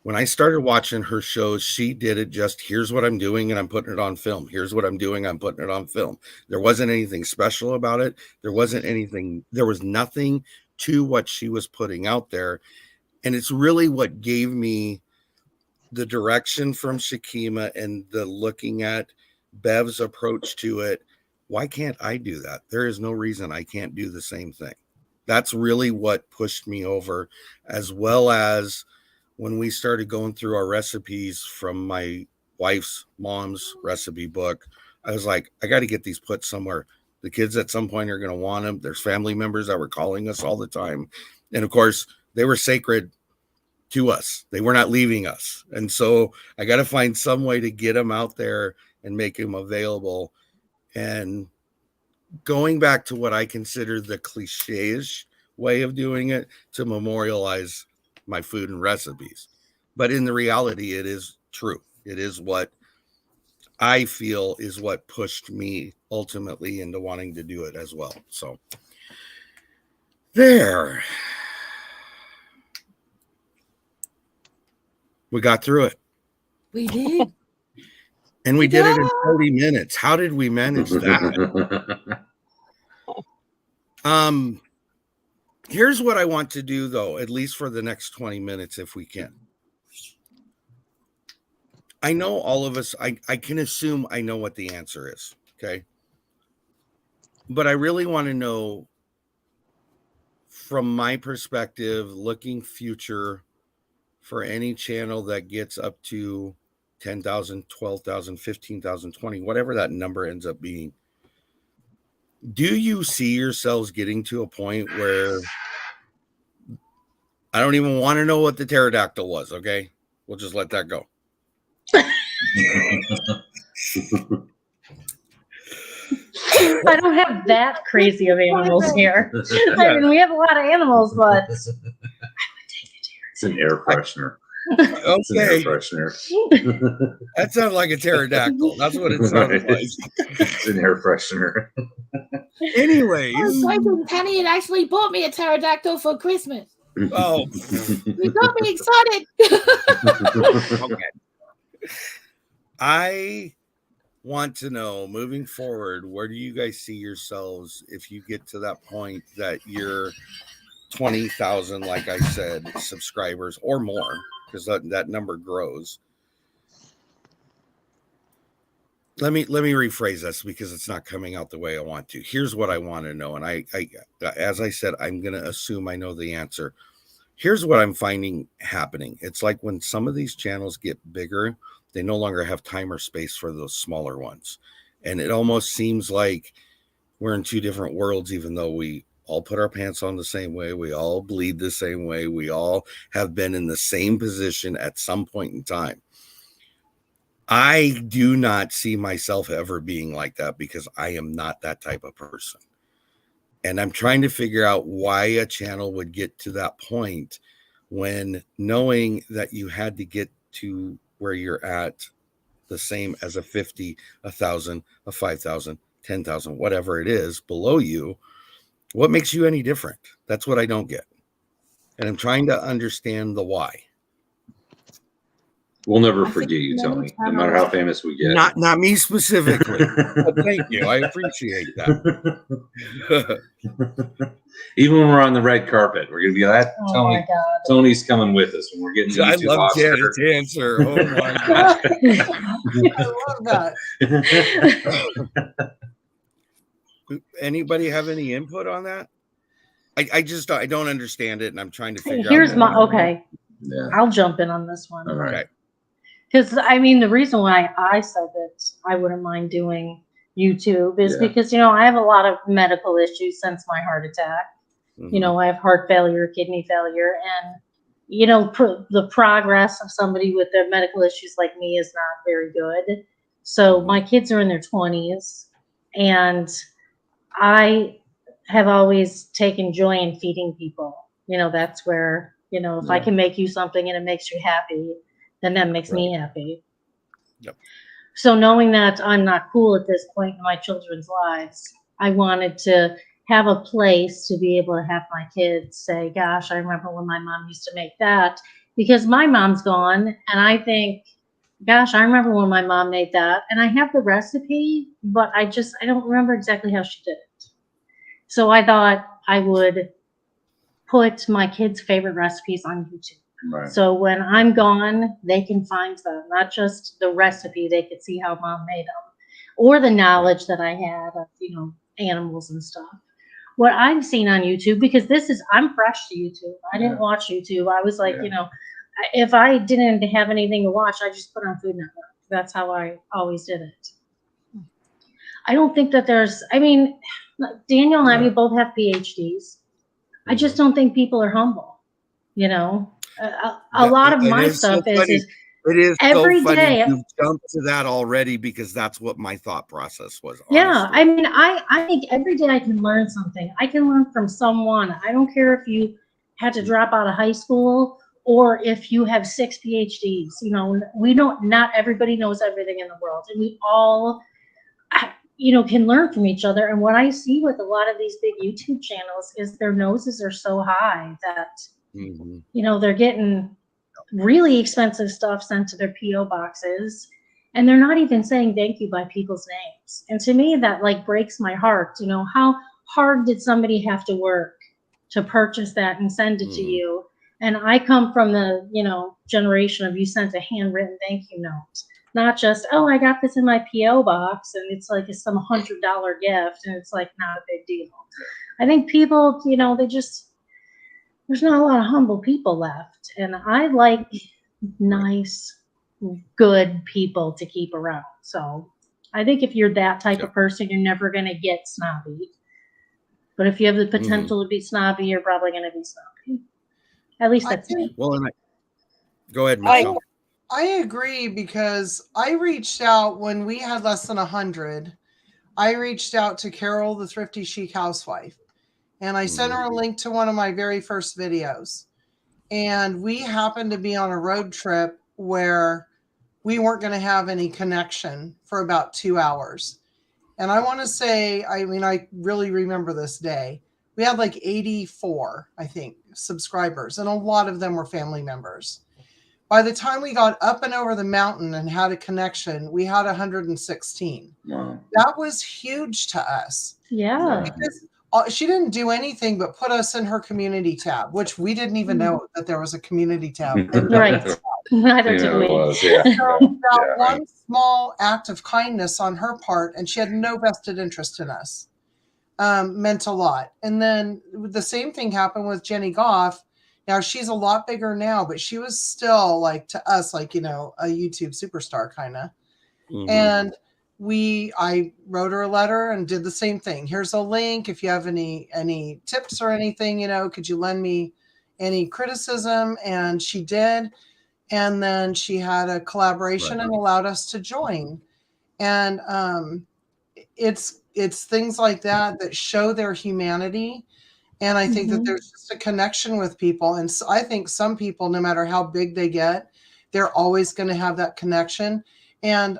when I started watching her shows, she did it just, here's what I'm doing, and I'm putting it on film. Here's what I'm doing, I'm putting it on film. There wasn't anything special about it. There was nothing to what she was putting out there. And it's really what gave me the direction from Shakima and the looking at Bev's approach to it. Why can't I do that? There is no reason I can't do the same thing. That's really what pushed me over, as well as when we started going through our recipes from my wife's mom's recipe book, I was like, I got to get these put somewhere. The kids at some point are going to want them. There's family members that were calling us all the time. And of course, they were sacred to us. They were not leaving us. And so I got to find some way to get them out there and make them available. And going back to what I consider the cliche-ish way of doing it, to memorialize my food and recipes. But in the reality, it is true. It is what I feel is what pushed me ultimately into wanting to do it as well. So there. We got through it. We did. And we did it in 30 minutes. How did we manage that? Here's what I want to do, though, at least for the next 20 minutes, if we can. I know all of us, I can assume I know what the answer is, okay? But I really want to know, from my perspective, looking future, for any channel that gets up to 10,000, 12,000, 15,000, 20, whatever that number ends up being. Do you see yourselves getting to a point where I don't even want to know what the pterodactyl was, okay? We'll just let that go. I don't have that crazy of animals here. I mean, we have a lot of animals, but I would take the It's an air freshener. Okay. It's an air freshener. That sounds like a pterodactyl. That's what it sounds like. It's an air freshener. Anyways. I was hoping Penny had actually bought me a pterodactyl for Christmas. Oh. You got me excited. Okay. I want to know, moving forward, where do you guys see yourselves if you get to that point that you're 20,000, like I said, subscribers or more, because that number grows. Let me rephrase this because it's not coming out the way I want to. Here's what I want to know. And I as I said, I'm going to assume I know the answer. Here's what I'm finding happening. It's like when some of these channels get bigger, they no longer have time or space for those smaller ones. And it almost seems like we're in two different worlds, even though we all put our pants on the same way. We all bleed the same way. We all have been in the same position at some point in time. I do not see myself ever being like that because I am not that type of person. And I'm trying to figure out why a channel would get to that point when knowing that you had to get to where you're at the same as a 50, 1,000, a 5,000, 10,000, whatever it is below you. What makes you any different? That's what I don't get. And I'm trying to understand the why. We'll never forget you, Tony, no matter how famous we get. Not me specifically. But thank you. I appreciate that. Even when we're on the red carpet, we're going to be like, Oh Tony's coming with us when we're getting to I YouTube love Oscar. Janet's answer. Oh my God. I love that. Anybody have any input on that? I don't understand it, and I'm trying to figure Here's out. my okay. Yeah. I'll jump in on this one. All right. Because I mean, the reason why I said that I wouldn't mind doing YouTube is because, you know, I have a lot of medical issues since my heart attack. Mm-hmm. You know, I have heart failure, kidney failure, and, you know, the progress of somebody with their medical issues like me is not very good. So my kids are in their 20s, and I have always taken joy in feeding people. You know, that's where, you know, if I can make you something and it makes you happy, then that makes me happy. Yep. So knowing that I'm not cool at this point in my children's lives, I wanted to have a place to be able to have my kids say, gosh, I remember when my mom used to make that, because my mom's gone. And I think, gosh, I remember when my mom made that, and I have the recipe, but I don't remember exactly how she did it. So I thought I would put my kids' favorite recipes on YouTube. Right. So when I'm gone, they can find them, not just the recipe, they could see how mom made them, or the knowledge that I had of, you know, animals and stuff. What I've seen on YouTube, because I'm fresh to YouTube. I didn't watch YouTube. I was like, you know, if I didn't have anything to watch, I just put on Food Network. That's how I always did it. I don't think that there's, I mean, Daniel and I, we both have PhDs. I just don't think people are humble. You know, a lot of my stuff is it is every so funny day. you've jumped to that already, because that's what my thought process was. Yeah, honestly. I mean, I think every day I can learn something. I can learn from someone. I don't care if you had to drop out of high school or if you have 6 PhDs. You know, not everybody knows everything in the world, and we all, you know, can learn from each other. And what I see with a lot of these big YouTube channels is their noses are so high that, you know, they're getting really expensive stuff sent to their PO boxes, and they're not even saying thank you by people's names. And to me, that like breaks my heart. You know, how hard did somebody have to work to purchase that and send it to you? And I come from the, you know, generation of you sent a handwritten thank you note, not just, oh, I got this in my PO box and it's like it's some $100 gift and it's like not a big deal. I think people, you know, there's not a lot of humble people left, and I like nice, good people to keep around. So I think if you're that type of person, you're never going to get snobby. But if you have the potential to be snobby, you're probably going to be snobby. At least that's me. Well, and go ahead, Michelle. I agree, because I reached out when we had less than 100. I reached out to Carol, the Thrifty Chic housewife, and I sent her a link to one of my very first videos. And we happened to be on a road trip where we weren't going to have any connection for about 2 hours. And I want to say, I mean, I really remember this day. We had like 84, I think, subscribers, and a lot of them were family members. By the time we got up and over the mountain and had a connection, we had 116. Wow. That was huge to us. Yeah. Because she didn't do anything but put us in her community tab, which we didn't even know that there was a community tab. Right. Neither did we. So that one small act of kindness on her part, and she had no vested interest in us, meant a lot. And then the same thing happened with Jenny Goff. Now she's a lot bigger now, but she was still like to us, like, you know, a YouTube superstar kind of. And I wrote her a letter and did the same thing. Here's a link. If you have any tips or anything, you know, could you lend me any criticism? And she did. And then she had a collaboration and allowed us to join. And it's things like that show their humanity. And I think that there's just a connection with people. And so I think some people, no matter how big they get, they're always going to have that connection. And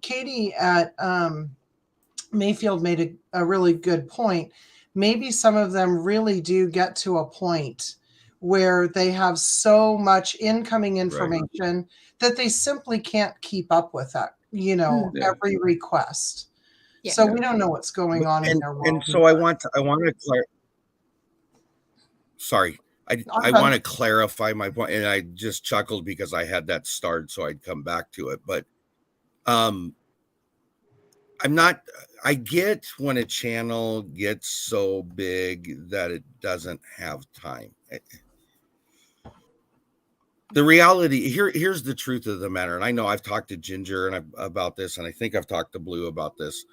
Katie at Mayfield made a really good point. Maybe some of them really do get to a point where they have so much incoming information that they simply can't keep up with that, you know, every request. So we don't know what's going on in their world. And so I want to sorry. I want to clarify my point, and I just chuckled because I had that starred, so I'd come back to it. But I get when a channel gets so big that it doesn't have time. The reality here's the truth of the matter. And I know I've talked to Ginger about this, and I think I've talked to Blue about this.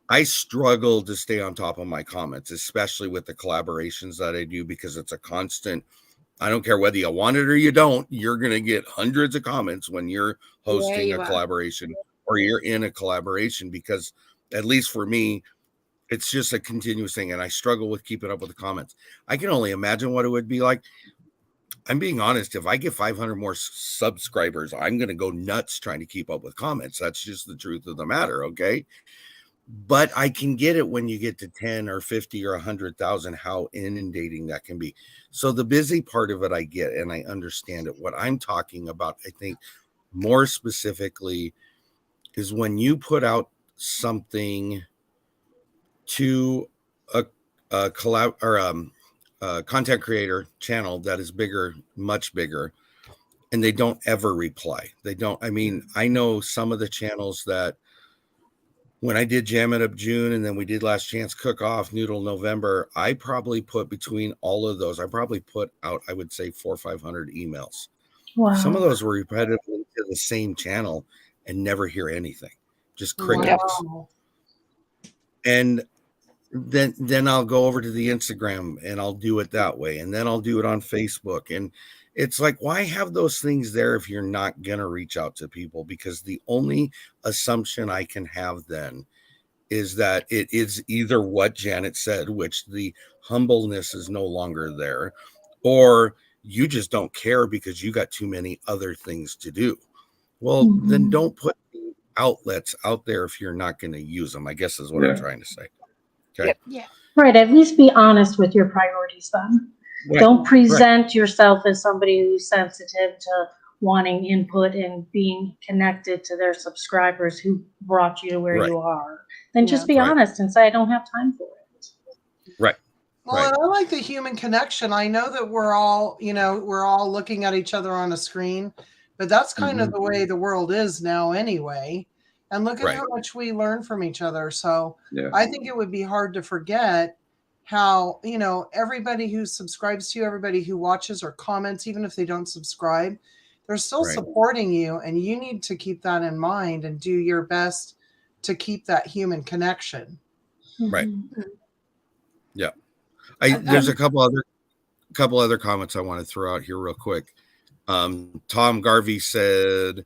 I struggle to stay on top of my comments, especially with the collaborations that I do, because it's a constant. I don't care whether you want it or you don't, you're going to get hundreds of comments when you're hosting a collaboration or you're in a collaboration, because at least for me, it's just a continuous thing. And I struggle with keeping up with the comments. I can only imagine what it would be like. I'm being honest. If I get 500 more subscribers, I'm going to go nuts trying to keep up with comments. That's just the truth of the matter. Okay. But I can get it when you get to 10 or 50 or 100,000, how inundating that can be. So the busy part of it, I get, and I understand it. What I'm talking about, I think more specifically, is when you put out something to a collab or a content creator channel that is bigger, much bigger, and they don't ever reply. They don't. I mean, I know some of the channels that, when I did Jam It Up June, and then we did Last Chance Cook Off Noodle November, I probably put between all of those, I probably put out, I would say 400 or 500 emails. Wow. Some of those were repetitive to the same channel and never hear anything, just crickets. Wow. And then I'll go over to the Instagram and I'll do it that way, and then I'll do it on Facebook. And it's like, why have those things there if you're not gonna reach out to people? Because the only assumption I can have then is that it is either what Janet said, which the humbleness is no longer there, or you just don't care because you got too many other things to do. Well, then don't put the outlets out there if you're not going to use them, I guess is what I'm trying to say. Okay. Yep. Yeah. Right. At least be honest with your priorities then. Right. Don't present yourself as somebody who's sensitive to wanting input and being connected to their subscribers who brought you to where you are. Then just be honest and say, I don't have time for it. Right. Well, and I like the human connection. I know that we're all looking at each other on a screen, but that's kind of the way the world is now anyway. And look at how much we learn from each other. So I think it would be hard to forget how, everybody who subscribes to you, everybody who watches or comments, even if they don't subscribe, they're still supporting you. And you need to keep that in mind and do your best to keep that human connection. Right. Yeah. There's a couple other comments I want to throw out here real quick. Tom Garvey said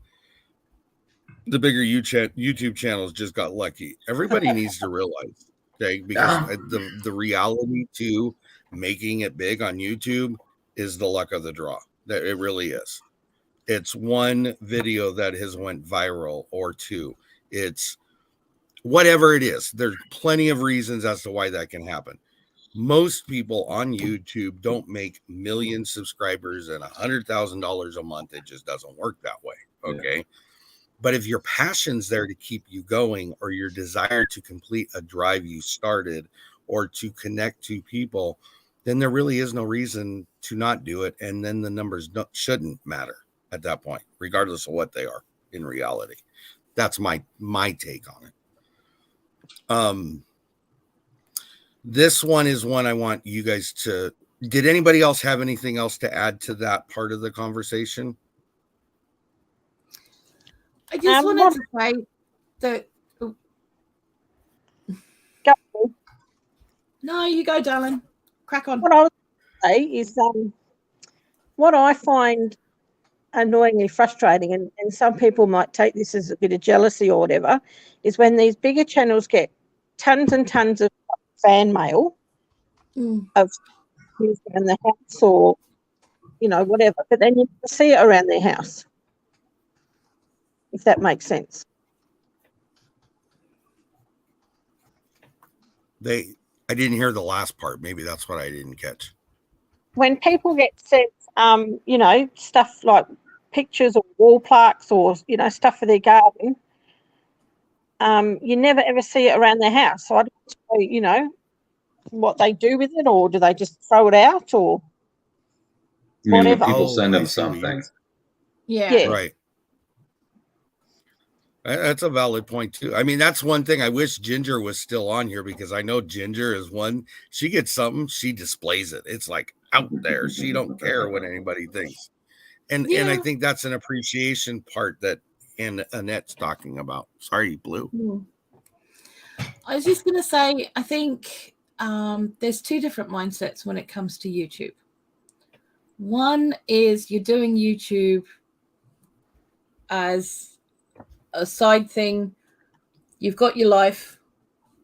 the bigger YouTube channels just got lucky. Everybody needs to realize, okay, because the reality to making it big on YouTube is the luck of the draw. That it really is. It's one video that has went viral or two. It's whatever it is. There's plenty of reasons as to why that can happen. Most people on YouTube don't make million subscribers and $100,000 a month. It just doesn't work that way. Okay. Yeah. But if your passion's there to keep you going, or your desire to complete a drive you started, or to connect to people, then there really is no reason to not do it. And then the numbers shouldn't matter at that point, regardless of what they are in reality. That's my take on it. This one is one I want you guys to. Did anybody else have anything else to add to that part of the conversation? I just wanted to say that. Go. No, you go, darling. Crack on. What I would say is what I find annoyingly frustrating, and some people might take this as a bit of jealousy or whatever, is when these bigger channels get tons and tons of fan mail of who's around the house or whatever, but then you can see it around their house, if that makes sense. I didn't hear the last part. Maybe that's what I didn't catch. When people get sent stuff like pictures or wall plaques or stuff for their garden, you never ever see it around their house. So I don't know, what they do with it, or do they just throw it out, or whatever? People send them something. Yeah. Right. That's a valid point too. I mean, that's one thing I wish Ginger was still on here, because I know Ginger is one. She gets something, she displays it. It's like out there. She don't care what anybody thinks. And I think that's an appreciation part that Annette's talking about. Sorry, Blue. I was just going to say, I think there's two different mindsets when it comes to YouTube. One is you're doing YouTube as a side thing. You've got your life,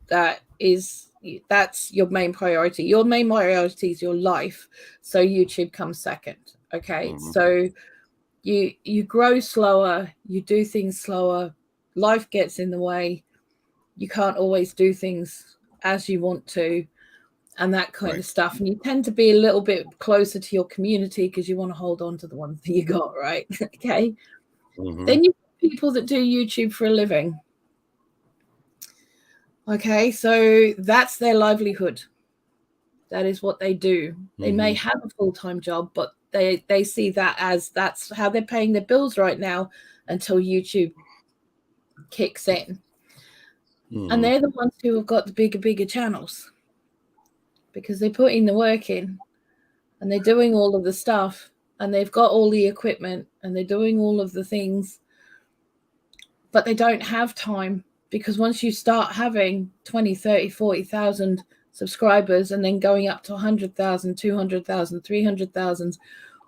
that's your main priority. Your main priority is your life, so YouTube comes second. Okay. So you grow slower, you do things slower, life gets in the way, you can't always do things as you want to, and that kind of stuff, and you tend to be a little bit closer to your community because you want to hold on to the ones that you got, right? Okay. Then you people that do YouTube for a living. Okay, so that's their livelihood. That is what they do. They may have a full-time job, but they see that as that's how they're paying their bills right now until YouTube kicks in. And they're the ones who have got the bigger channels because they're putting the work in and they're doing all of the stuff, and they've got all the equipment and they're doing all of the things, but they don't have time, because once you start having 20, 30, 40,000 subscribers and then going up to 100,000, 200,000, 300,000,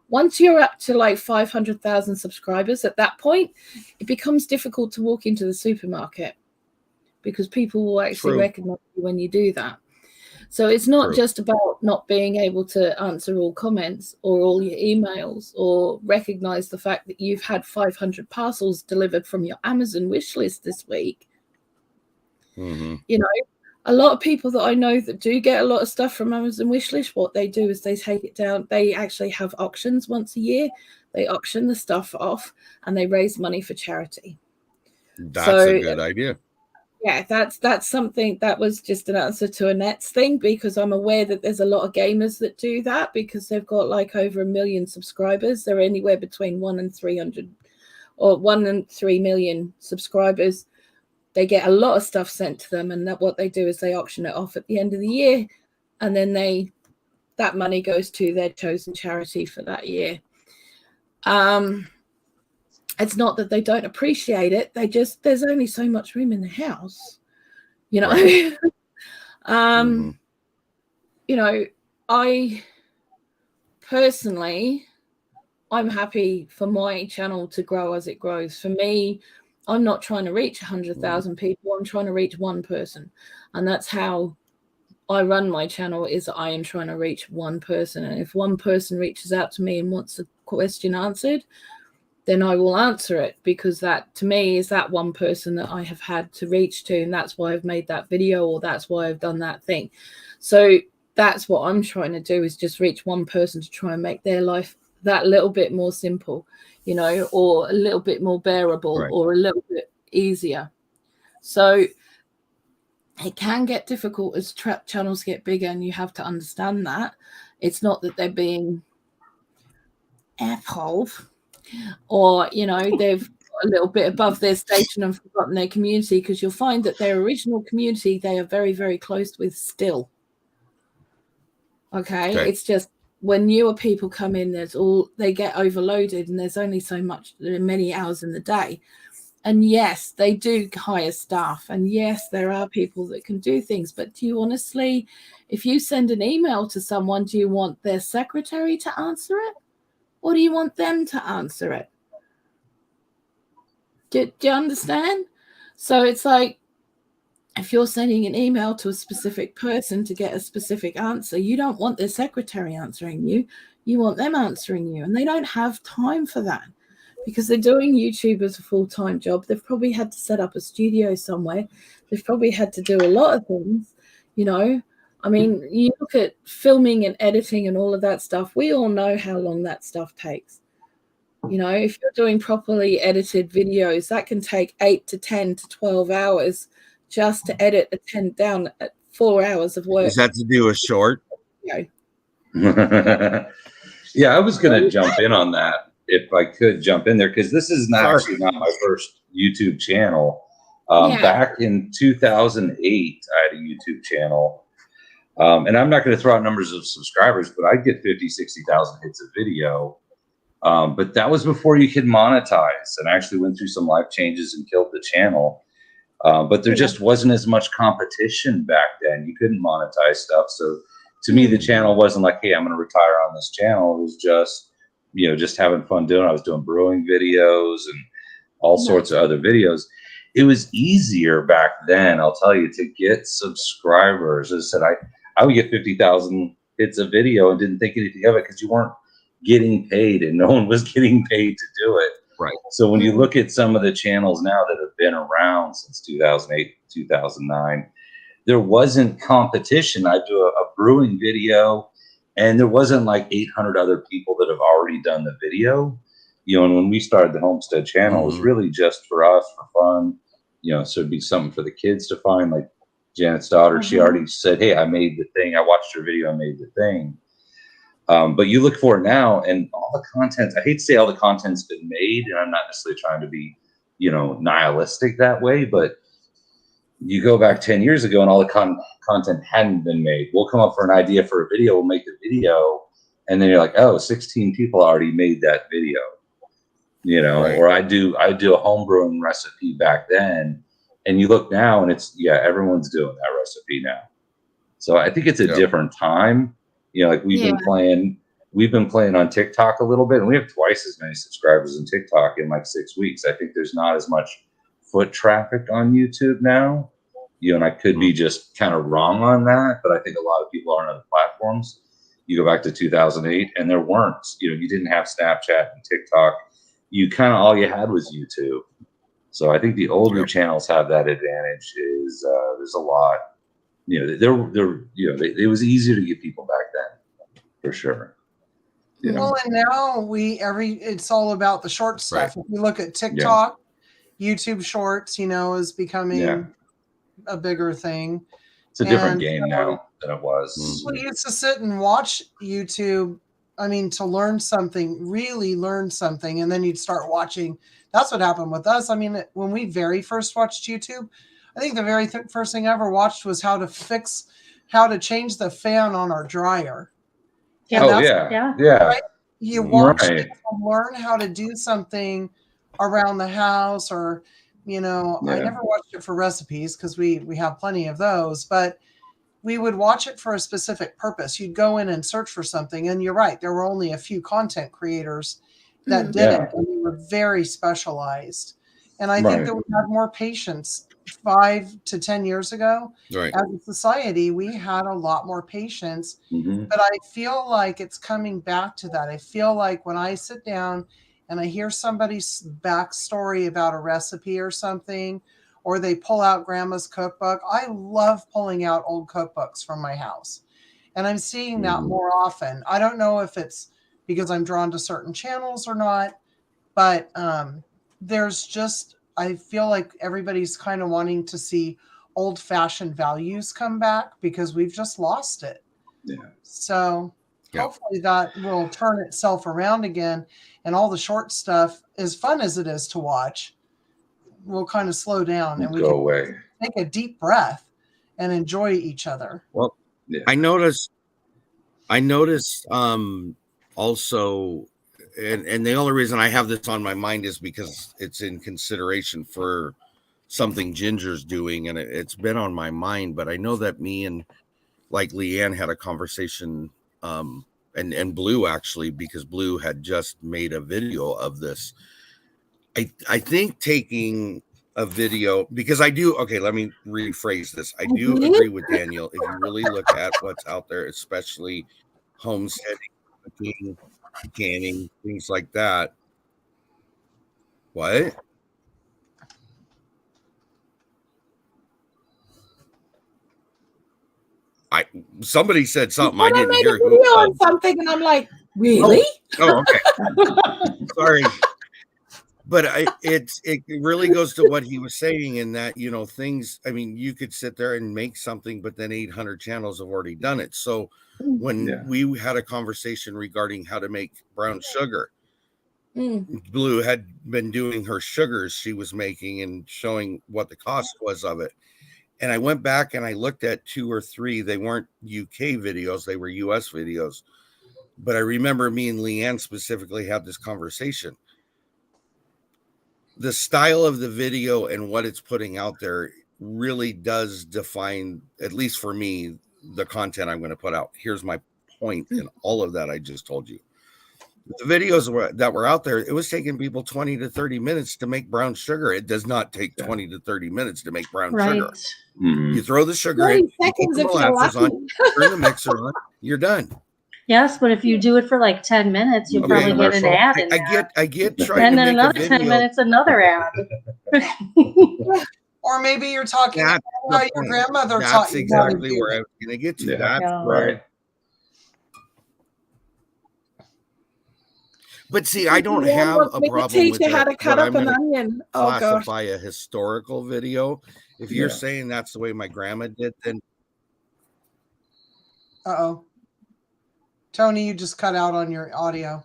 once you're up to like 500,000 subscribers, at that point, it becomes difficult to walk into the supermarket, because people will actually recognize you when you do that. So it's not just about not being able to answer all comments or all your emails or recognize the fact that you've had 500 parcels delivered from your Amazon wish list this week. You know, a lot of people that I know that do get a lot of stuff from Amazon wishlist, what they do is they take it down. They actually have auctions once a year. They auction the stuff off and they raise money for charity. That's a good idea. Yeah, that's something that was just an answer to Annette's thing, because I'm aware that there's a lot of gamers that do that because they've got like over 1 million subscribers. They're anywhere between 1 and 300 or 1 and 3 million subscribers. They get a lot of stuff sent to them, and what they do is they auction it off at the end of the year, and then that money goes to their chosen charity for that year. It's not that they don't appreciate it. There's only so much room in the house, you know. Right. You know, I personally, I'm happy for my channel to grow as it grows. For me, I'm not trying to reach 100,000 people. I'm trying to reach one person. And that's how I run my channel, is I am trying to reach one person. And if one person reaches out to me and wants a question answered, then I will answer it, because that to me is that one person that I have had to reach to. And that's why I've made that video, or that's why I've done that thing. So that's what I'm trying to do, is just reach one person to try and make their life that little bit more simple, you know, or a little bit more bearable, or a little bit easier. So it can get difficult as channels get bigger, and you have to understand that. It's not that they're being assholes, or, you know, they've got a little bit above their station and forgotten their community, because you'll find that their original community, they are very, very close with still. Okay. It's just when newer people come in, they get overloaded, and there's only many hours in the day. And yes, they do hire staff, and yes, there are people that can do things, but do you honestly, if you send an email to someone, do you want their secretary to answer it, or do you want them to answer it? Do you understand? So it's like, if you're sending an email to a specific person to get a specific answer, you don't want their secretary answering you. You want them answering you. And they don't have time for that, because they're doing YouTube as a full-time job. They've probably had to set up a studio somewhere. They've probably had to do a lot of things, you know. I mean, you look at filming and editing and all of that stuff. We all know how long that stuff takes. You know, if you're doing properly edited videos, that can take 8 to 10 to 12 hours just to edit a 10 down at 4 hours of work. Does that to do a short? Yeah, I was going to jump in on that if I could jump in there, because this is actually not my first YouTube channel. Back in 2008, I had a YouTube channel. And I'm not going to throw out numbers of subscribers, but I'd get 50, 60,000 hits a video. But that was before you could monetize, and I actually went through some life changes and killed the channel. But there just wasn't as much competition back then. You couldn't monetize stuff. So to me, the channel wasn't like, hey, I'm going to retire on this channel. It was just, you know, just having fun doing it. I was doing brewing videos and all sorts of other videos. It was easier back then, I'll tell you, to get subscribers. As I said, I would get 50,000 hits a video and didn't think anything of it, because you weren't getting paid, and no one was getting paid to do it. Right. So when you look at some of the channels now that have been around since 2008, 2009, there wasn't competition. I do a brewing video, and there wasn't like 800 other people that have already done the video. You know, and when we started the Homestead channel, it was really just for us, for fun. You know, so it'd be something for the kids to find. Like Janet's daughter, she already said, hey, I made the thing. I watched your video, I made the thing. But you look for it now, and all the content, I hate to say all the content's been made, and I'm not necessarily trying to be, you know, nihilistic that way, but you go back 10 years ago and all the content hadn't been made. We'll come up for an idea for a video, we'll make the video, And then you're like, oh, 16 people already made that video, you know, Right. or I do a home brewing recipe back then, and you look now and it's, everyone's doing that recipe now. So I think it's a different time, you know, like we've been playing on TikTok a little bit, and we have twice as many subscribers in TikTok in like 6 weeks. I think there's not as much foot traffic on YouTube now, you know, and I could be just kind of wrong on that, but I think a lot of people are on other platforms. You go back to 2008 and there weren't, you know, you didn't have Snapchat and TikTok. You kind of, all you had was YouTube. So I think the older channels have that advantage is there's a lot, you know, they're you know, it was easier to get people back then for sure. Yeah. Well, and now it's all about the short stuff. If you look at TikTok, YouTube Shorts, you know, is becoming a bigger thing. It's a different game now than it was. We used to sit and watch YouTube, I mean, to learn something, really learn something, and then you'd start watching. That's what happened with us. I mean, when we very first watched YouTube, I think the very first thing I ever watched was how to change the fan on our dryer. Right? You watch it to learn how to do something around the house, or, you know, I never watched it for recipes because we have plenty of those, but we would watch it for a specific purpose. You'd go in and search for something, and you're right, there were only a few content creators that did it, and we were very specialized. And I think that we had more patience 5 to 10 years ago. As a society, we had a lot more patience, but I feel like it's coming back to that. I feel like when I sit down and I hear somebody's backstory about a recipe or something, or they pull out grandma's cookbook, I love pulling out old cookbooks from my house. And I'm seeing that more often. I don't know if it's because I'm drawn to certain channels or not, but there's just, I feel like everybody's kind of wanting to see old-fashioned values come back because we've just lost it. So hopefully that will turn itself around again, and all the short stuff, as fun as it is to watch, will kind of slow down, and we go can away. take a deep breath and enjoy each other. Well, I noticed also, and the only reason I have this on my mind is because it's in consideration for something Ginger's doing, and it's been on my mind, but I know that me and like Leanne had a conversation, and Bloo actually, because Bloo had just made a video of this. I think taking a video, because I do, okay, let me rephrase this. I do agree with Daniel. If you really look at what's out there, especially homesteading, cooking, canning, things like that. What? Somebody said something. I didn't hear who. On something, and I'm like, really? Oh, okay. Sorry. But it really goes to what he was saying, in that, you know, things, I mean, you could sit there and make something, but then 800 channels have already done it. So when we had a conversation regarding how to make brown sugar, Bloo had been doing her sugars she was making and showing what the cost was of it. And I went back and I looked at 2 or 3. They weren't UK videos, they were US videos. But I remember me and Leanne specifically had this conversation. The style of the video and what it's putting out there really does define, at least for me, the content I'm going to put out. Here's my point in all of that I just told you. The videos that were out there, it was taking people 20 to 30 minutes to make brown sugar. It does not take 20 to 30 minutes to make brown sugar. You throw the sugar in, you put the molasses on, turn the mixer on, you're done. Yes, but if you do it for like 10 minutes, you'll probably get an ad in I get trying and to then make another 10 minutes, another ad. Or maybe you're talking about how your grandmother taught you. That's exactly where I was going to get to. That's right. But see, I don't have a problem with how to cut up an onion. Classify a historical video. If you're saying that's the way my grandma did, then Tony, you just cut out on your audio.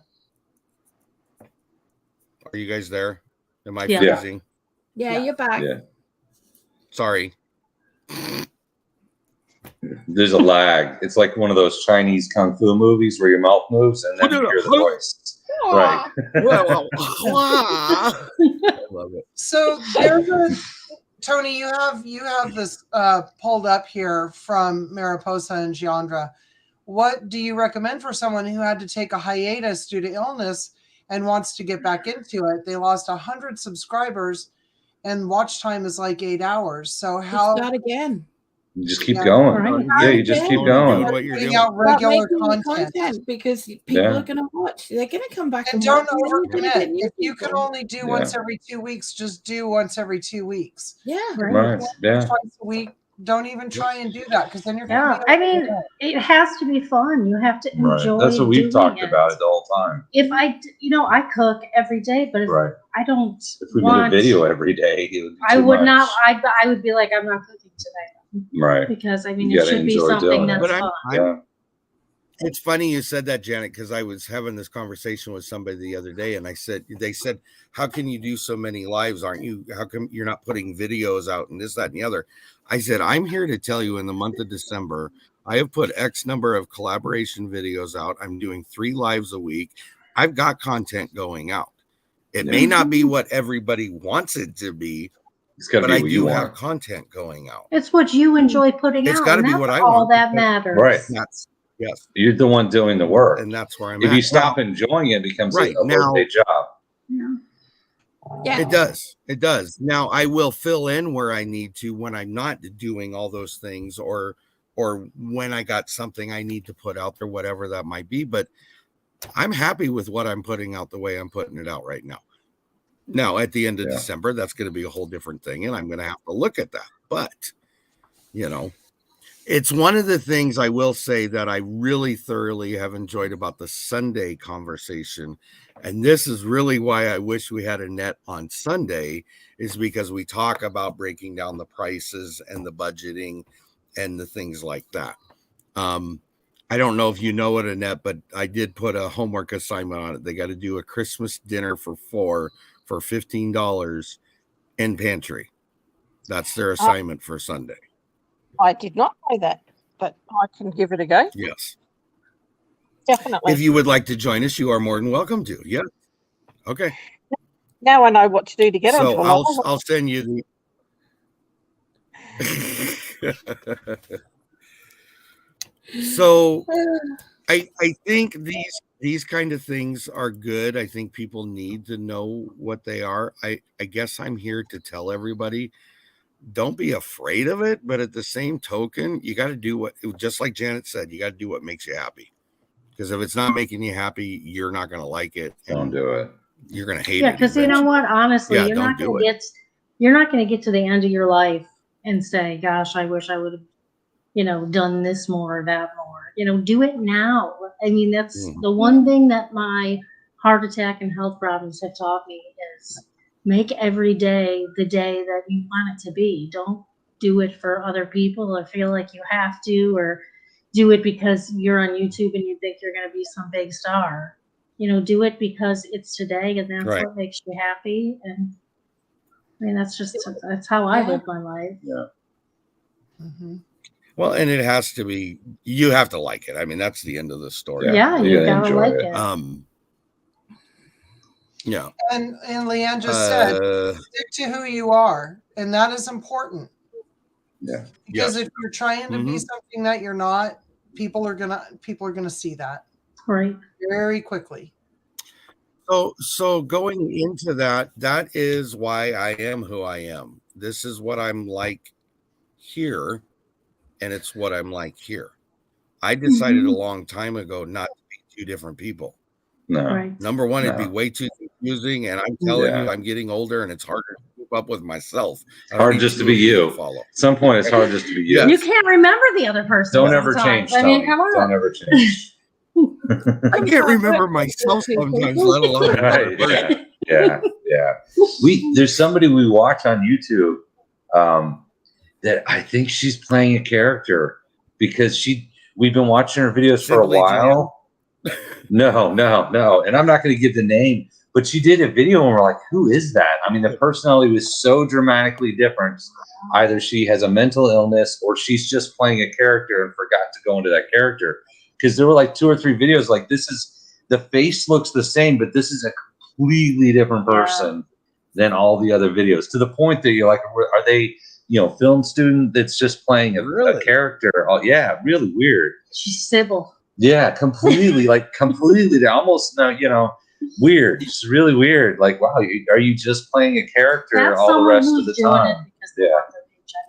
Are you guys there? Am I freezing? Yeah, you're back. Sorry. There's a lag. It's like one of those Chinese kung fu movies where your mouth moves and then you hear the voice. Right. I love it. So there's a Tony, you have this pulled up here from Mariposa and Giandra. What do you recommend for someone who had to take a hiatus due to illness and wants to get back into it? They lost 100 subscribers and watch time is like 8 hours. So how start again? You just keep going. Right. Yeah, you just keep going. What you're putting doing. out regular Start making content. because people are going to watch. They're going to come back And and don't watch, and then you're gonna overcommit. get new If you can people. only do once every 2 weeks, just do once every 2 weeks. Yeah. Right. Yeah. Twice a week. Don't even try and do that because then you're Yeah, gonna be I mean, it has to be fun. You have to enjoy. Right. That's what we've doing talked it. about it the whole time. If I cook every day, but if Right. I don't If we want, did a video every day, it would be I too would much. not. I would be like, I'm not cooking today Right. because I mean, You it gotta should be enjoy something doing it. that's But fun. Yeah. It's funny you said that, Janet, because I was having this conversation with somebody the other day, and they said, how can you do so many lives? Aren't you? How come you're not putting videos out and this, that, and the other? I said, I'm here to tell you in the month of December, I have put X number of collaboration videos out. I'm doing 3 lives a week. I've got content going out. It may not be what everybody wants it to be, It's got to but be I what you do have want. content going out. It's what you enjoy putting It's out. gotta and be that's what I all want. that matters. Right. That's yes, You're the one doing the work. and that's where I'm If at. you stop enjoying it, it becomes Right, a low-paid job. Yeah. Yeah. It does. It does. Now I will fill in where I need to when I'm not doing all those things, or when I got something I need to put out there, whatever that might be. But I'm happy with what I'm putting out the way I'm putting it out right now. Now at the end of December, that's going to be a whole different thing, and I'm going to have to look at that. But it's one of the things I will say that I really thoroughly have enjoyed about the Sunday conversation. And this is really why I wish we had a net on Sunday, is because we talk about breaking down the prices and the budgeting and the things like that. I don't know if you know it, Annette, but I did put a homework assignment on it. They got to do a Christmas dinner for 4 for $15 in pantry. That's their assignment for Sunday. I did not know that, but I can give it a go. Yes. Definitely. If you would like to join us, you are more than welcome to. Yeah. Okay. Now I know what to do to get So onto I'll send you the. So I think these kind of things are good. I think people need to know what they are. I guess I'm here to tell everybody, don't be afraid of it, but at the same token, you got to do what, just like Janet said, you got to do what makes you happy. Because if it's not making you happy, you're not going to like it. Don't do it. You're going to hate it. Yeah, because you know what? Honestly, Yeah, you're not don't going to get. You're not going to get to the end of your life and say, "Gosh, I wish I would have, done this more or that more." Do it now. I mean, that's the one thing that my heart attack and health problems have taught me is make every day the day that you want it to be. Don't do it for other people or feel like you have to, or do it because you're on YouTube and you think you're going to be some big star. Do it because it's today and that's what makes you happy. And I mean, that's how I live my life. Yeah. Mm-hmm. Well, and it has to be, you have to like it. I mean, that's the end of the story. Yeah, you gotta like it. Yeah. And Leanne just said, stick to who you are. And that is important. Yeah. Because if you're trying to be something that you're not, people are gonna see that. Right. Very quickly. So going into that is why I am who I am. This is what I'm like here, and it's what I'm like here. I decided a long time ago not to be two different people. No. Right. Number one, it'd be way too confusing, and I'm telling you, I'm getting older, and it's harder to keep up with myself. Hard just to be you. At some point, it's hard just to be you. You can't remember the other person. Don't ever change. I mean, come on. Don't ever change. I can't remember myself sometimes, let alone right. Yeah. There's somebody we watch on YouTube that I think she's playing a character because we've been watching her videos for a while. No. And I'm not going to give the name, but she did a video and we're like, who is that? I mean, the personality was so dramatically different. either she has a mental illness or she's just playing a character and forgot to go into that character. Because there were like 2 or 3 videos like, this is, the face looks the same, but this is a completely different person than all the other videos, to the point that you're like, are they, film student that's just playing a character? Oh yeah, really weird. She's Sybil. Yeah, completely, completely. Almost, weird. Just really weird. Like, wow, are you just playing a character That's all the rest of the doing time? it because they want their paycheck.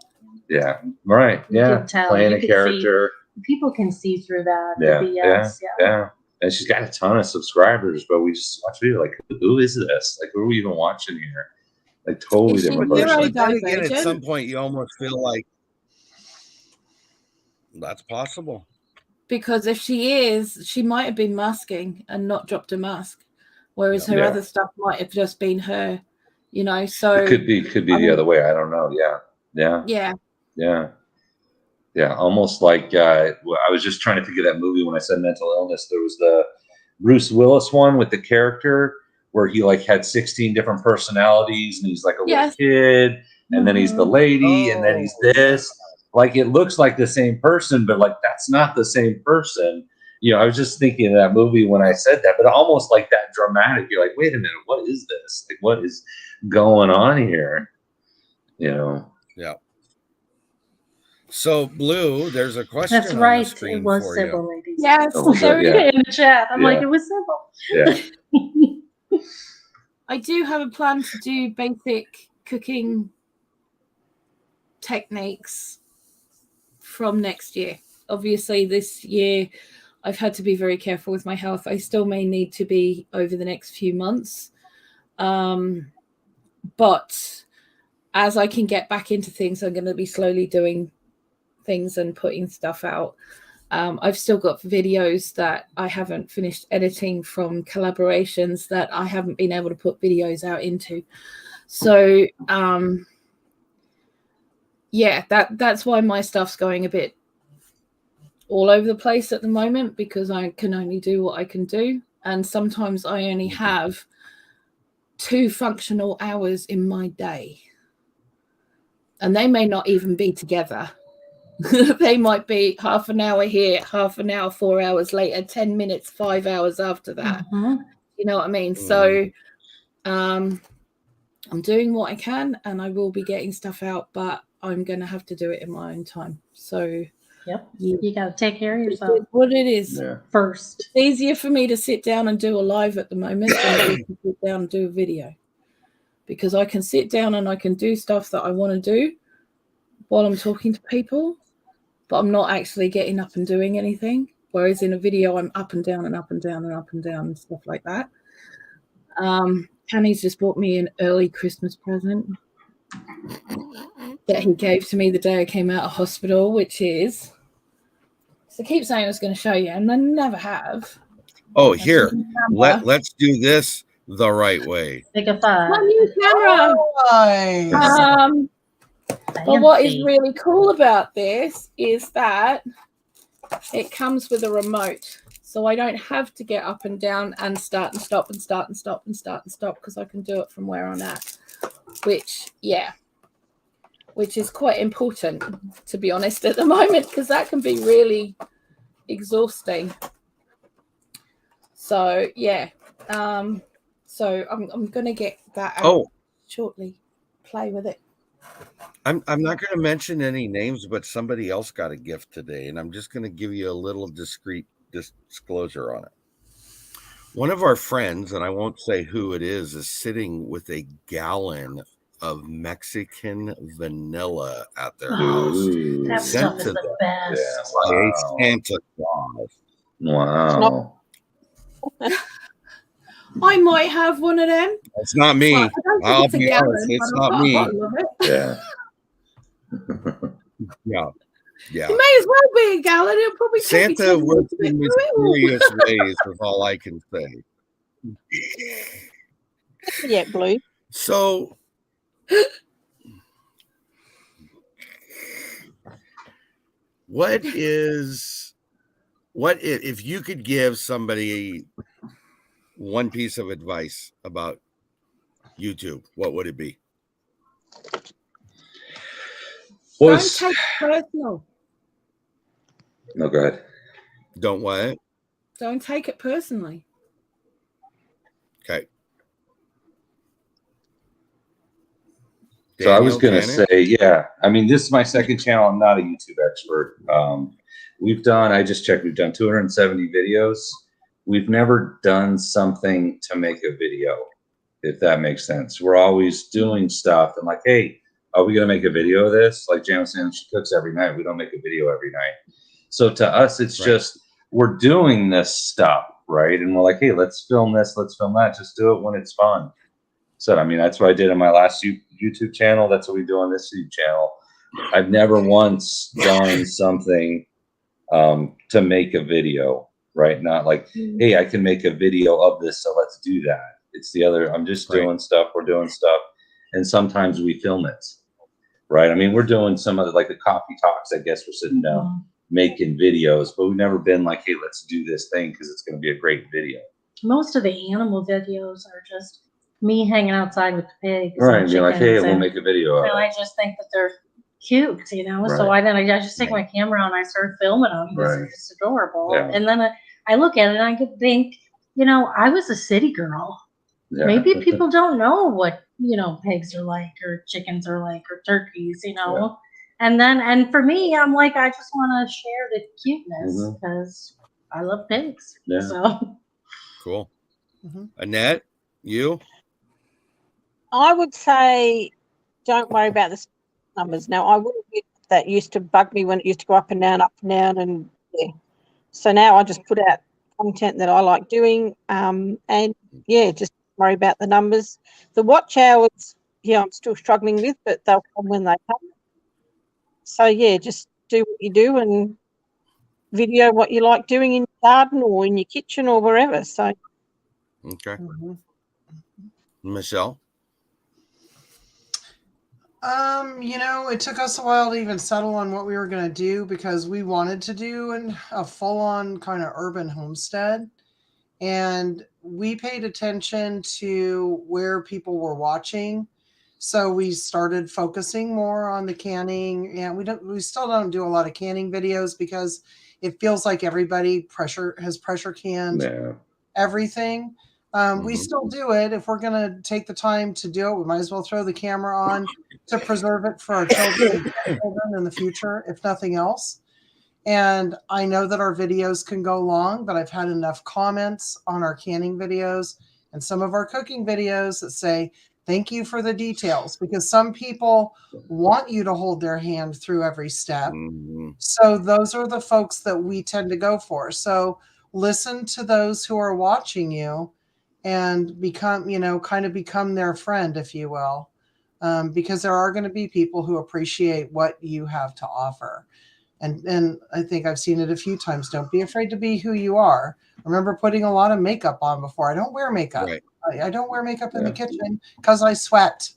Yeah, right. You Yeah, can tell. playing You a can character. People can see through that. Yeah. And she's got a ton of subscribers, but we just watch video like, who is this? Like, who are we even watching here? Like, totally different person. Then again, at some point, you almost feel like that's possible. Because if she is, she might have been masking and not dropped a mask, whereas her other stuff might have just been her, So it could be the other way. I don't know. Yeah. Almost like I was just trying to think of that movie when I said mental illness. There was the Bruce Willis one with the character where he had 16 different personalities, and he's like a little kid, and then he's the lady, and then he's this. Like, it looks like the same person, but that's not the same person. I was just thinking of that movie when I said that, but almost like that dramatic. You're like, wait a minute, what is this? Like, what is going on here? Yeah. So, Blue, there's a question. That's right. It was Sybil, ladies. Yes, in the chat. I'm like, it was Sybil. Yeah. I do have a plan to do basic cooking techniques from next year. Obviously, this year I've had to be very careful with my health. I still may need to be over the next few months. But as I can get back into things, I'm going to be slowly doing things and putting stuff out. I've still got videos that I haven't finished editing from collaborations that I haven't been able to put videos out into. So that's why my stuff's going a bit all over the place at the moment, because I can only do what I can do, and sometimes I only have 2 functional hours in my day, and they may not even be together. They might be half an hour here, half an hour, 4 hours later, 10 minutes, 5 hours after that. You know what I mean? So I'm doing what I can, and I will be getting stuff out, but I'm going to have to do it in my own time. So you got to take care of yourself. What it is first. It's easier for me to sit down and do a live at the moment than it is to sit down and do a video, because I can sit down and I can do stuff that I want to do while I'm talking to people, but I'm not actually getting up and doing anything. Whereas in a video, I'm up and down and up and down and up and down and stuff like that. Kenny's just bought me an early Christmas present that he gave to me the day I came out of hospital, which is, so I keep saying I was going to show you, and I never have. Oh, here, let's do this the right way. Take a 5. My new camera. Nice. But what is really cool about this is that it comes with a remote. So I don't have to get up and down and start and stop and start and stop and start and stop, because I can do it from where I'm at. Which is quite important, to be honest, at the moment, because that can be really exhausting. So so I'm gonna get that out shortly. Play with it. I'm not going to mention any names, but somebody else got a gift today, and I'm just going to give you a little discreet disclosure on it. One of our friends, and I won't say who it is sitting with a gallon of Mexican vanilla at their house. That stuff is the best. Santa Claus. Wow. I might have one of them. It's not me. Well, I'll be honest, it's not me. Yeah. Yeah. It may as well be a gallon. It'll probably take Santa works in mysterious ways, is all I can say. Yeah, Blue. So, what if you could give somebody one piece of advice about YouTube, what would it be? Don't take it personal. No, go ahead. Don't what? Don't take it personally. Okay. So I was Daniel, going to Janet? say, yeah, I mean, this is my second channel. I'm not a YouTube expert. I just checked, we've done 270 videos. We've never done something to make a video, if that makes sense. We're always doing stuff and like, hey, are we going to make a video of this? Like Jan was saying, she cooks every night. We don't make a video every night. So to us, it's just, we're doing this stuff, right? And we're like, hey, let's film this, let's film that. Just do it when it's fun. So, I mean, that's what I did on my last YouTube channel. That's what we do on this YouTube channel. I've never once done something to make a video, right? Not like, hey, I can make a video of this, so let's do that. It's the other, I'm just doing stuff, we're doing stuff, and sometimes we film it, right? I mean, we're doing some of the, like the coffee talks, I guess we're sitting down making videos, but we've never been like, hey, let's do this thing because it's going to be a great video. Most of the animal videos are just me hanging outside with the pigs. Right, and you're like, hey, we'll make a video of it. I just think that they're cute, you know? Right. So I just take my camera and I start filming them because they're just adorable. Yeah. And then I look at it and I could think, you know, I was a city girl. Yeah. Maybe people don't know what, you know, pigs are like or chickens are like or turkeys, you know? Yeah. And for me, I'm like, I just want to share the cuteness because I love pigs. Yeah. So Cool. Annette, you? I would say don't worry about the numbers. Now, I will admit that used to bug me when it used to go up and down, and yeah. So now I just put out content that I like doing, and yeah, just worry about the numbers. The watch hours, yeah, I'm still struggling with, but they'll come when they come. So yeah, just do what you do and video what you like doing in your garden or in your kitchen or wherever. So okay. Michelle? You know, it took us a while to even settle on what we were going to do because we wanted to do a full-on kind of urban homestead. And we paid attention to where people were watching. So we started focusing more on the canning, and we still don't do a lot of canning videos because it feels like everybody has pressure canned everything. We still do it. If we're going to take the time to do it, we might as well throw the camera on to preserve it for our children in the future, if nothing else. And I know that our videos can go long, but I've had enough comments on our canning videos and some of our cooking videos that say, thank you for the details, because some people want you to hold their hand through every step. So those are the folks that we tend to go for. So listen to those who are watching you and become, you know, kind of become their friend, if you will, because there are going to be people who appreciate what you have to offer. And I think I've seen it a few times. Don't be afraid to be who you are. I remember putting a lot of makeup on before. I don't wear makeup. Right. I don't wear makeup in the kitchen because I sweat.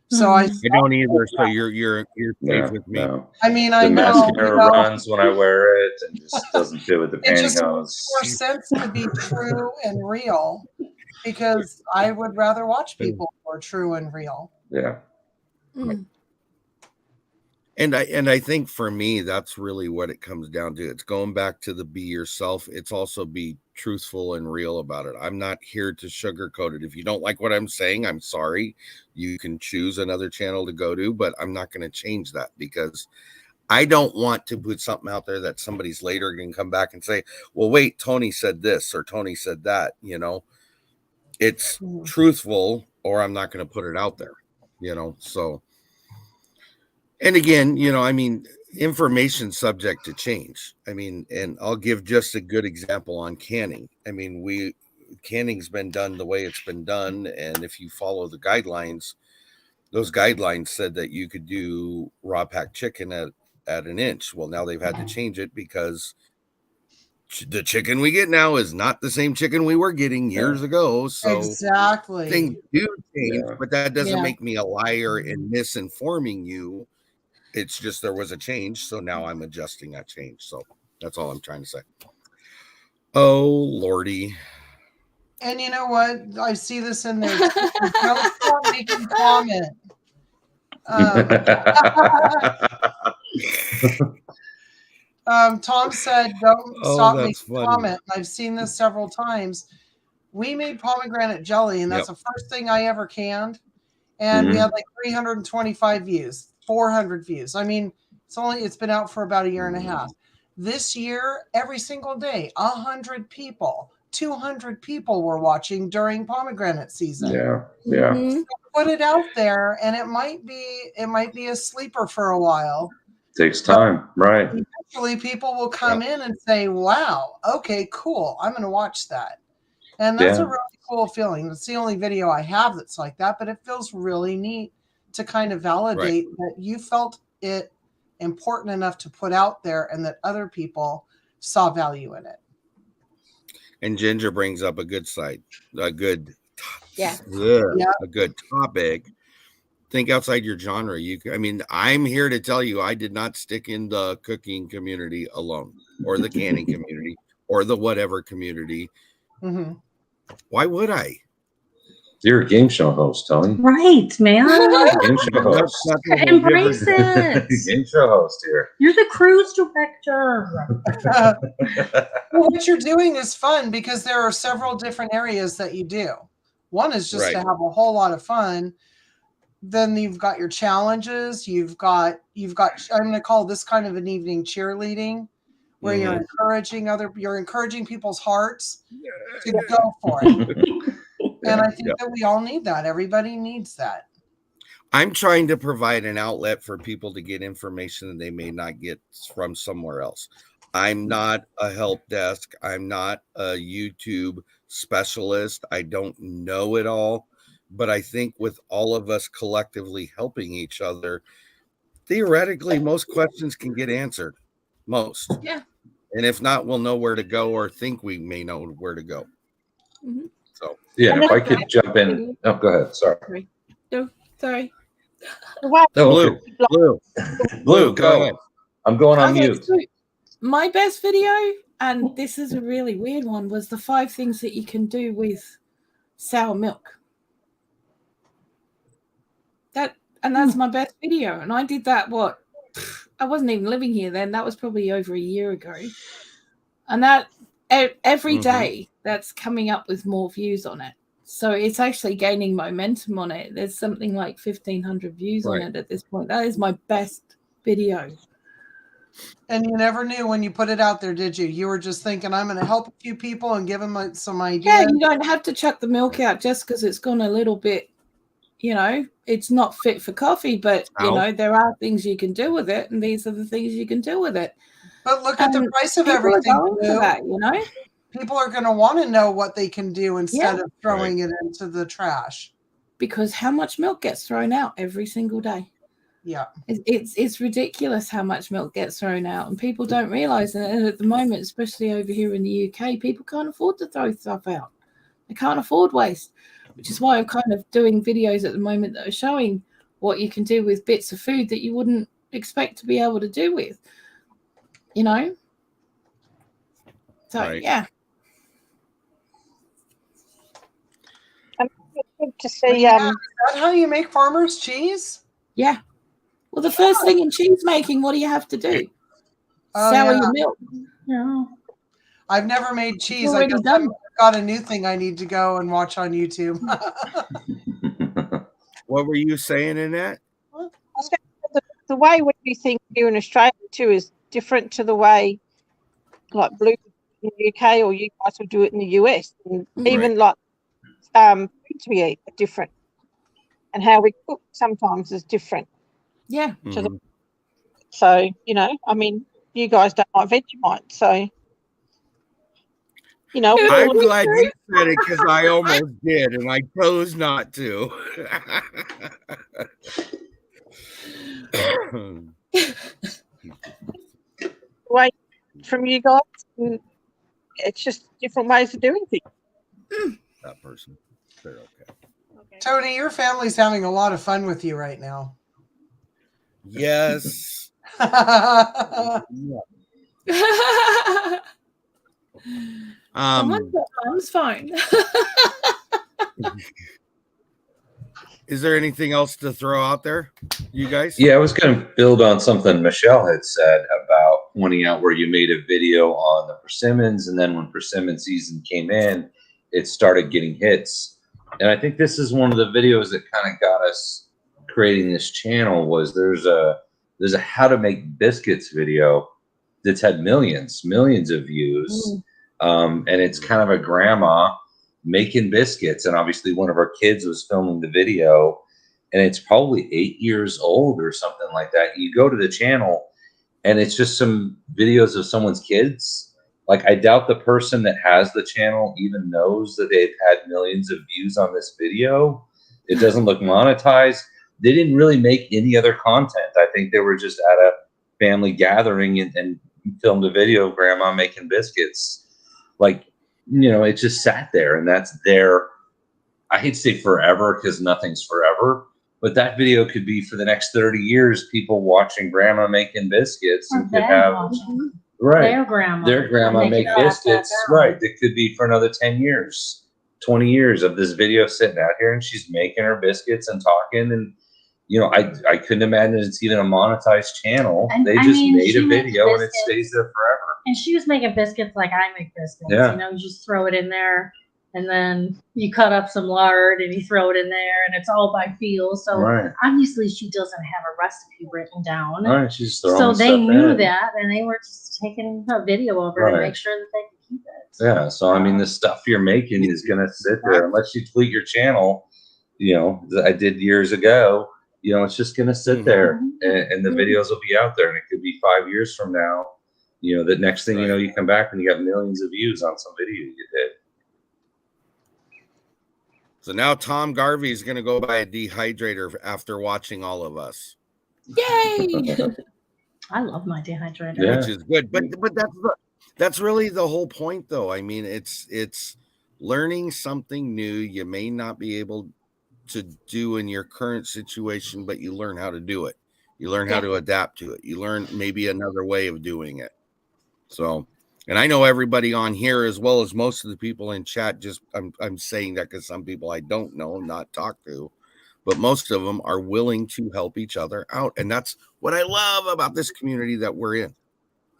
So I don't either. So you're safe with me. No. I mean, the mascara runs when I wear it and just doesn't fit with the pantyhose. It just makes more sense to be true and real because I would rather watch people who are true and real. Yeah. And I think for me, that's really what it comes down to. It's going back to the be yourself. It's also be truthful and real about it. I'm not here to sugarcoat it. If you don't like what I'm saying, I'm sorry. You can choose another channel to go to, but I'm not going to change that because I don't want to put something out there that somebody's later going to come back and say, well, wait, Tony said this or Tony said that, you know. It's truthful or I'm not going to put it out there, you know, so. And again, you know, I mean, information subject to change. I mean, and I'll give just a good example on canning. I mean, canning's been done the way it's been done. And if you follow the guidelines, those guidelines said that you could do raw packed chicken at an inch. Well, now they've had to change it because the chicken we get now is not the same chicken we were getting years ago. So exactly, things do change, but that doesn't make me a liar and misinforming you. It's just there was a change, so now I'm adjusting that change. So that's all I'm trying to say. Oh, Lordy. And you know what? I see this in there. Don't stop making comment. Tom said, "Don't stop me that's funny. comment." I've seen this several times. We made pomegranate jelly, and that's the first thing I ever canned. And we had like 325 views, 400 views. I mean, it's been out for about a year and a half. This year, every single day, 100 people, 200 people were watching during pomegranate season. Yeah. So put it out there, and it might be a sleeper for a while. Takes time, right? Eventually, people will come in and say, "Wow, okay, cool. I'm going to watch that." And that's a really cool feeling. It's the only video I have that's like that, but it feels really neat to kind of validate that you felt it important enough to put out there and that other people saw value in it. And Ginger brings up a good side, a good topic. Think outside your genre. I'm here to tell you, I did not stick in the cooking community alone, or the canning community, or the whatever community. Mm-hmm. Why would I? You're a game show host, Tony. Right, man. Game show host. Embrace it. Game show host here. You're the cruise director. Well, what you're doing is fun because there are several different areas that you do. One is just to have a whole lot of fun. Then you've got your challenges. You've got. I'm going to call this kind of an evening cheerleading, where you're encouraging people's hearts to go for it. And I think that we all need that. Everybody needs that. I'm trying to provide an outlet for people to get information that they may not get from somewhere else. I'm not a help desk. I'm not a YouTube specialist. I don't know it all. But I think with all of us collectively helping each other, theoretically, most questions can get answered. Most. Yeah. And if not, we'll know where to go, or think we may know where to go. Mm-hmm. So if I could jump in. Oh, go ahead. Sorry. No, sorry. Blue, go ahead. I'm going on mute. So my best video, and this is a really weird one, was the 5 things that you can do with sour milk. That's my best video, and I did that. I wasn't even living here then. That was probably over a year ago, and that every day that's coming up with more views on it. So it's actually gaining momentum on it. There's something like 1,500 views on it at this point. That is my best video. And you never knew when you put it out there, did you? You were just thinking, I'm going to help a few people and give them some ideas. Yeah, you don't have to chuck the milk out just because it's gone a little bit, it's not fit for coffee, but, there are things you can do with it, and these are the things you can do with it. But look at the price of everything. That, People are going to want to know what they can do instead of throwing it into the trash. Because how much milk gets thrown out every single day? Yeah. It's ridiculous how much milk gets thrown out, and people don't realize that. And at the moment, especially over here in the UK, people can't afford to throw stuff out. They can't afford waste, which is why I'm kind of doing videos at the moment that are showing what you can do with bits of food that you wouldn't expect to be able to do with, So, yeah. To see, is that how you make farmer's cheese? Yeah. Well, the first thing in cheese making, what do you have to do? Sour your milk. Yeah. I've never made cheese. I guess I've got a new thing I need to go and watch on YouTube. What were you saying in that? The way we think here in Australia too is different to the way like Bloo in the UK or you guys would do it in the US. And even like foods we eat are different. And how we cook sometimes is different. Yeah. So, you guys don't like Vegemite, so I'm glad you said it because I almost did, and I chose not to. Way from you guys, it's just different ways of doing things. That person, they're okay. Tony, your family's having a lot of fun with you right now. Yes. Someone's phone. Is there anything else to throw out there, you guys? Yeah, I was going to build on something Michelle had said about pointing out where you made a video on the persimmons, and then when persimmon season came in, it started getting hits. And I think this is one of the videos that kind of got us creating this channel. Was there's a how to make biscuits video that's had millions of views, and it's kind of a grandma making biscuits, and obviously one of our kids was filming the video, and it's probably 8 years old or something like that. You go to the channel and it's just some videos of someone's kids. Like, I doubt the person that has the channel even knows that they've had millions of views on this video. It doesn't look monetized. They didn't really make any other content. I think they were just at a family gathering and filmed a video of grandma making biscuits. Like, you know, it just sat there, and that's there. I hate to say forever, because nothing's forever, but that video could be for the next 30 years, people watching grandma making biscuits, and could have their grandma make biscuits. Right. It could be for another 10 years, 20 years of this video sitting out here, and she's making her biscuits and talking. And, you know, I couldn't imagine it's even a monetized channel. And, they just made a video and it stays there forever. And she was making biscuits like I make biscuits. Yeah. You know, you just throw it in there, and then you cut up some lard and you throw it in there, and it's all by feel. So obviously she doesn't have a recipe written down. Right. She's so they knew that, and they were just taking a video of her to make sure that they could keep it. Yeah. So I mean, the stuff you're making is gonna sit there unless you tweet your channel. You know, that I did years ago. You know, it's just gonna sit there, and the videos will be out there, and it could be 5 years from now. You know, the next thing you know, you come back and you got millions of views on some video you did. So now Tom Garvey is going to go buy a dehydrator after watching all of us. Yay! I love my dehydrator, which is good. But that's really the whole point, though. I mean, it's learning something new you may not be able to do in your current situation, but you learn how to do it. You learn how to adapt to it. You learn maybe another way of doing it. So, and I know everybody on here, as well as most of the people in chat, just I'm saying that because some people I don't know, not talk to, but most of them are willing to help each other out. And that's what I love about this community that we're in.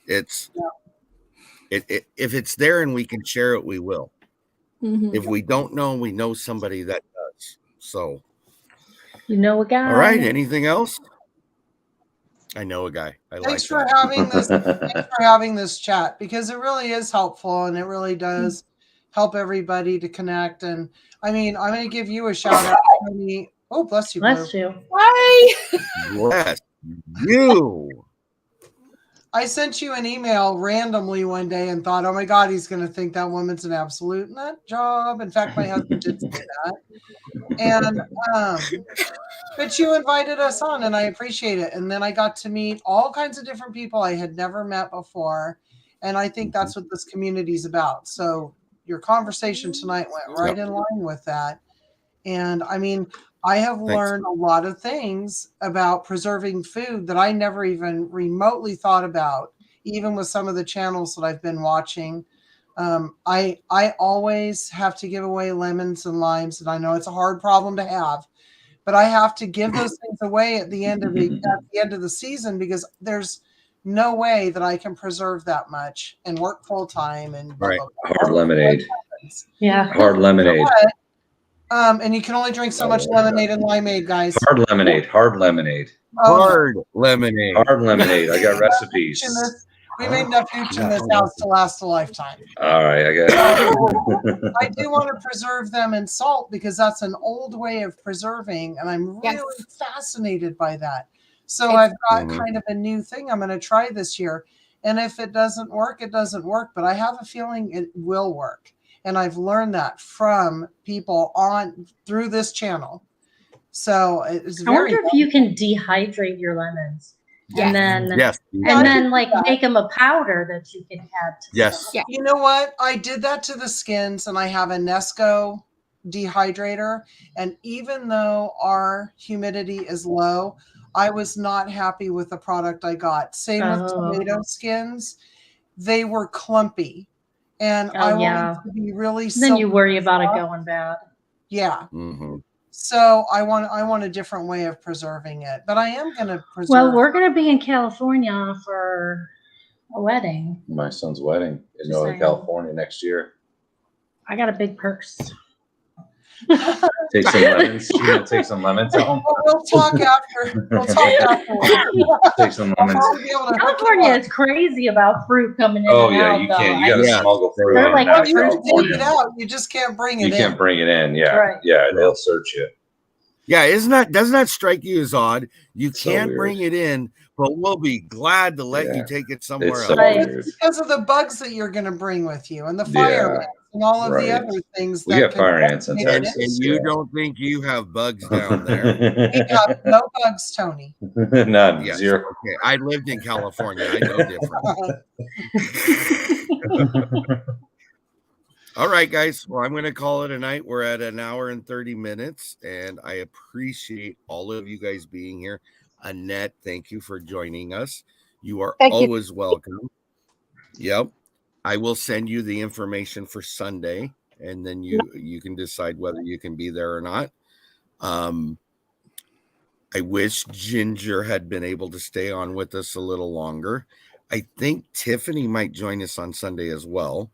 It's if it's there and we can share it, we will. If we don't know, we know somebody that does. So, you know a guy. All right. Anything else? I know a guy. Thanks for having this. Thanks for having this chat, because it really is helpful, and it really does help everybody to connect. And I mean, I'm going to give you a shout out. Oh, bless you. Bless you. Hi. Bless you. I sent you an email randomly one day and thought, oh my God, he's going to think that woman's an absolute nut job. In fact, my husband did say that. And, but you invited us on, and I appreciate it. And then I got to meet all kinds of different people I had never met before. And I think that's what this community is about. So your conversation tonight went right in line with that. And I mean, I have learned a lot of things about preserving food that I never even remotely thought about, even with some of the channels that I've been watching. I always have to give away lemons and limes, and I know it's a hard problem to have, but I have to give those things away at the end of the season, because there's no way that I can preserve that much and work full time and hard lemonade. Yeah, hard lemonade. And you can only drink so much lemonade and limeade, guys. Hard lemonade. Hard lemonade. Hard lemonade. Hard lemonade. I got recipes. We made enough hooch in this house to last a lifetime. All right, I got it. I do want to preserve them in salt, because that's an old way of preserving, and I'm really fascinated by that. So I've got kind of a new thing I'm going to try this year. And if it doesn't work, it doesn't work. But I have a feeling it will work. And I've learned that from people through this channel. So it's I wonder if you can dehydrate your lemons. And then like make them a powder that you can add to stuff. You know what? I did that to the skins, and I have a Nesco dehydrator. And even though our humidity is low, I was not happy with the product I got. Same with tomato skins. They were clumpy. And I wanted to be really then you worry about it going bad. Yeah. So I want a different way of preserving it, but I am going to preserve. Well, we're going to be in California for a wedding. My son's wedding in Just Northern saying. California next year. I got a big purse. Take some lemons. You gonna take some lemons home? We'll talk after. We'll talk after. Take some lemons. California is crazy about fruit coming in. Oh and yeah, out, you though. can't. You gotta smuggle fruit. They're like Well, you can California. take it out. You just can't bring it in. You can't bring it in. Yeah, Right. yeah. They'll search you. Yeah, doesn't that strike you as odd? You So can't weird. bring it in, but we'll be glad to let Yeah. you take it somewhere It's else. so Right. weird. Because of the bugs that you're going to bring with you, and the fire ants, and all of the right. other things. We that got could fire ants in make it Texas. And you don't think you have bugs down there? We have no bugs, Tony. None. Yes. Zero. Okay. I lived in California. I know different. All right, guys. Well, I'm going to call it a night. We're at an hour and 30 minutes, and I appreciate all of you guys being here. Annette, thank you for joining us. You are always welcome. Yep. I will send you the information for Sunday, and then you can decide whether you can be there or not. I wish Ginger had been able to stay on with us a little longer. I think Tiffany might join us on Sunday as well.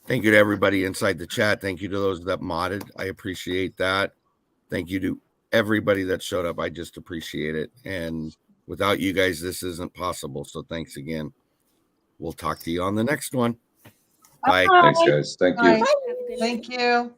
Thank you to everybody inside the chat. Thank you to those that modded. I appreciate that. Thank you to everybody that showed up. I just appreciate it. And without you guys, this isn't possible. So thanks again. We'll talk to you on the next one. Bye. Thanks, guys. Thank you. Thank you.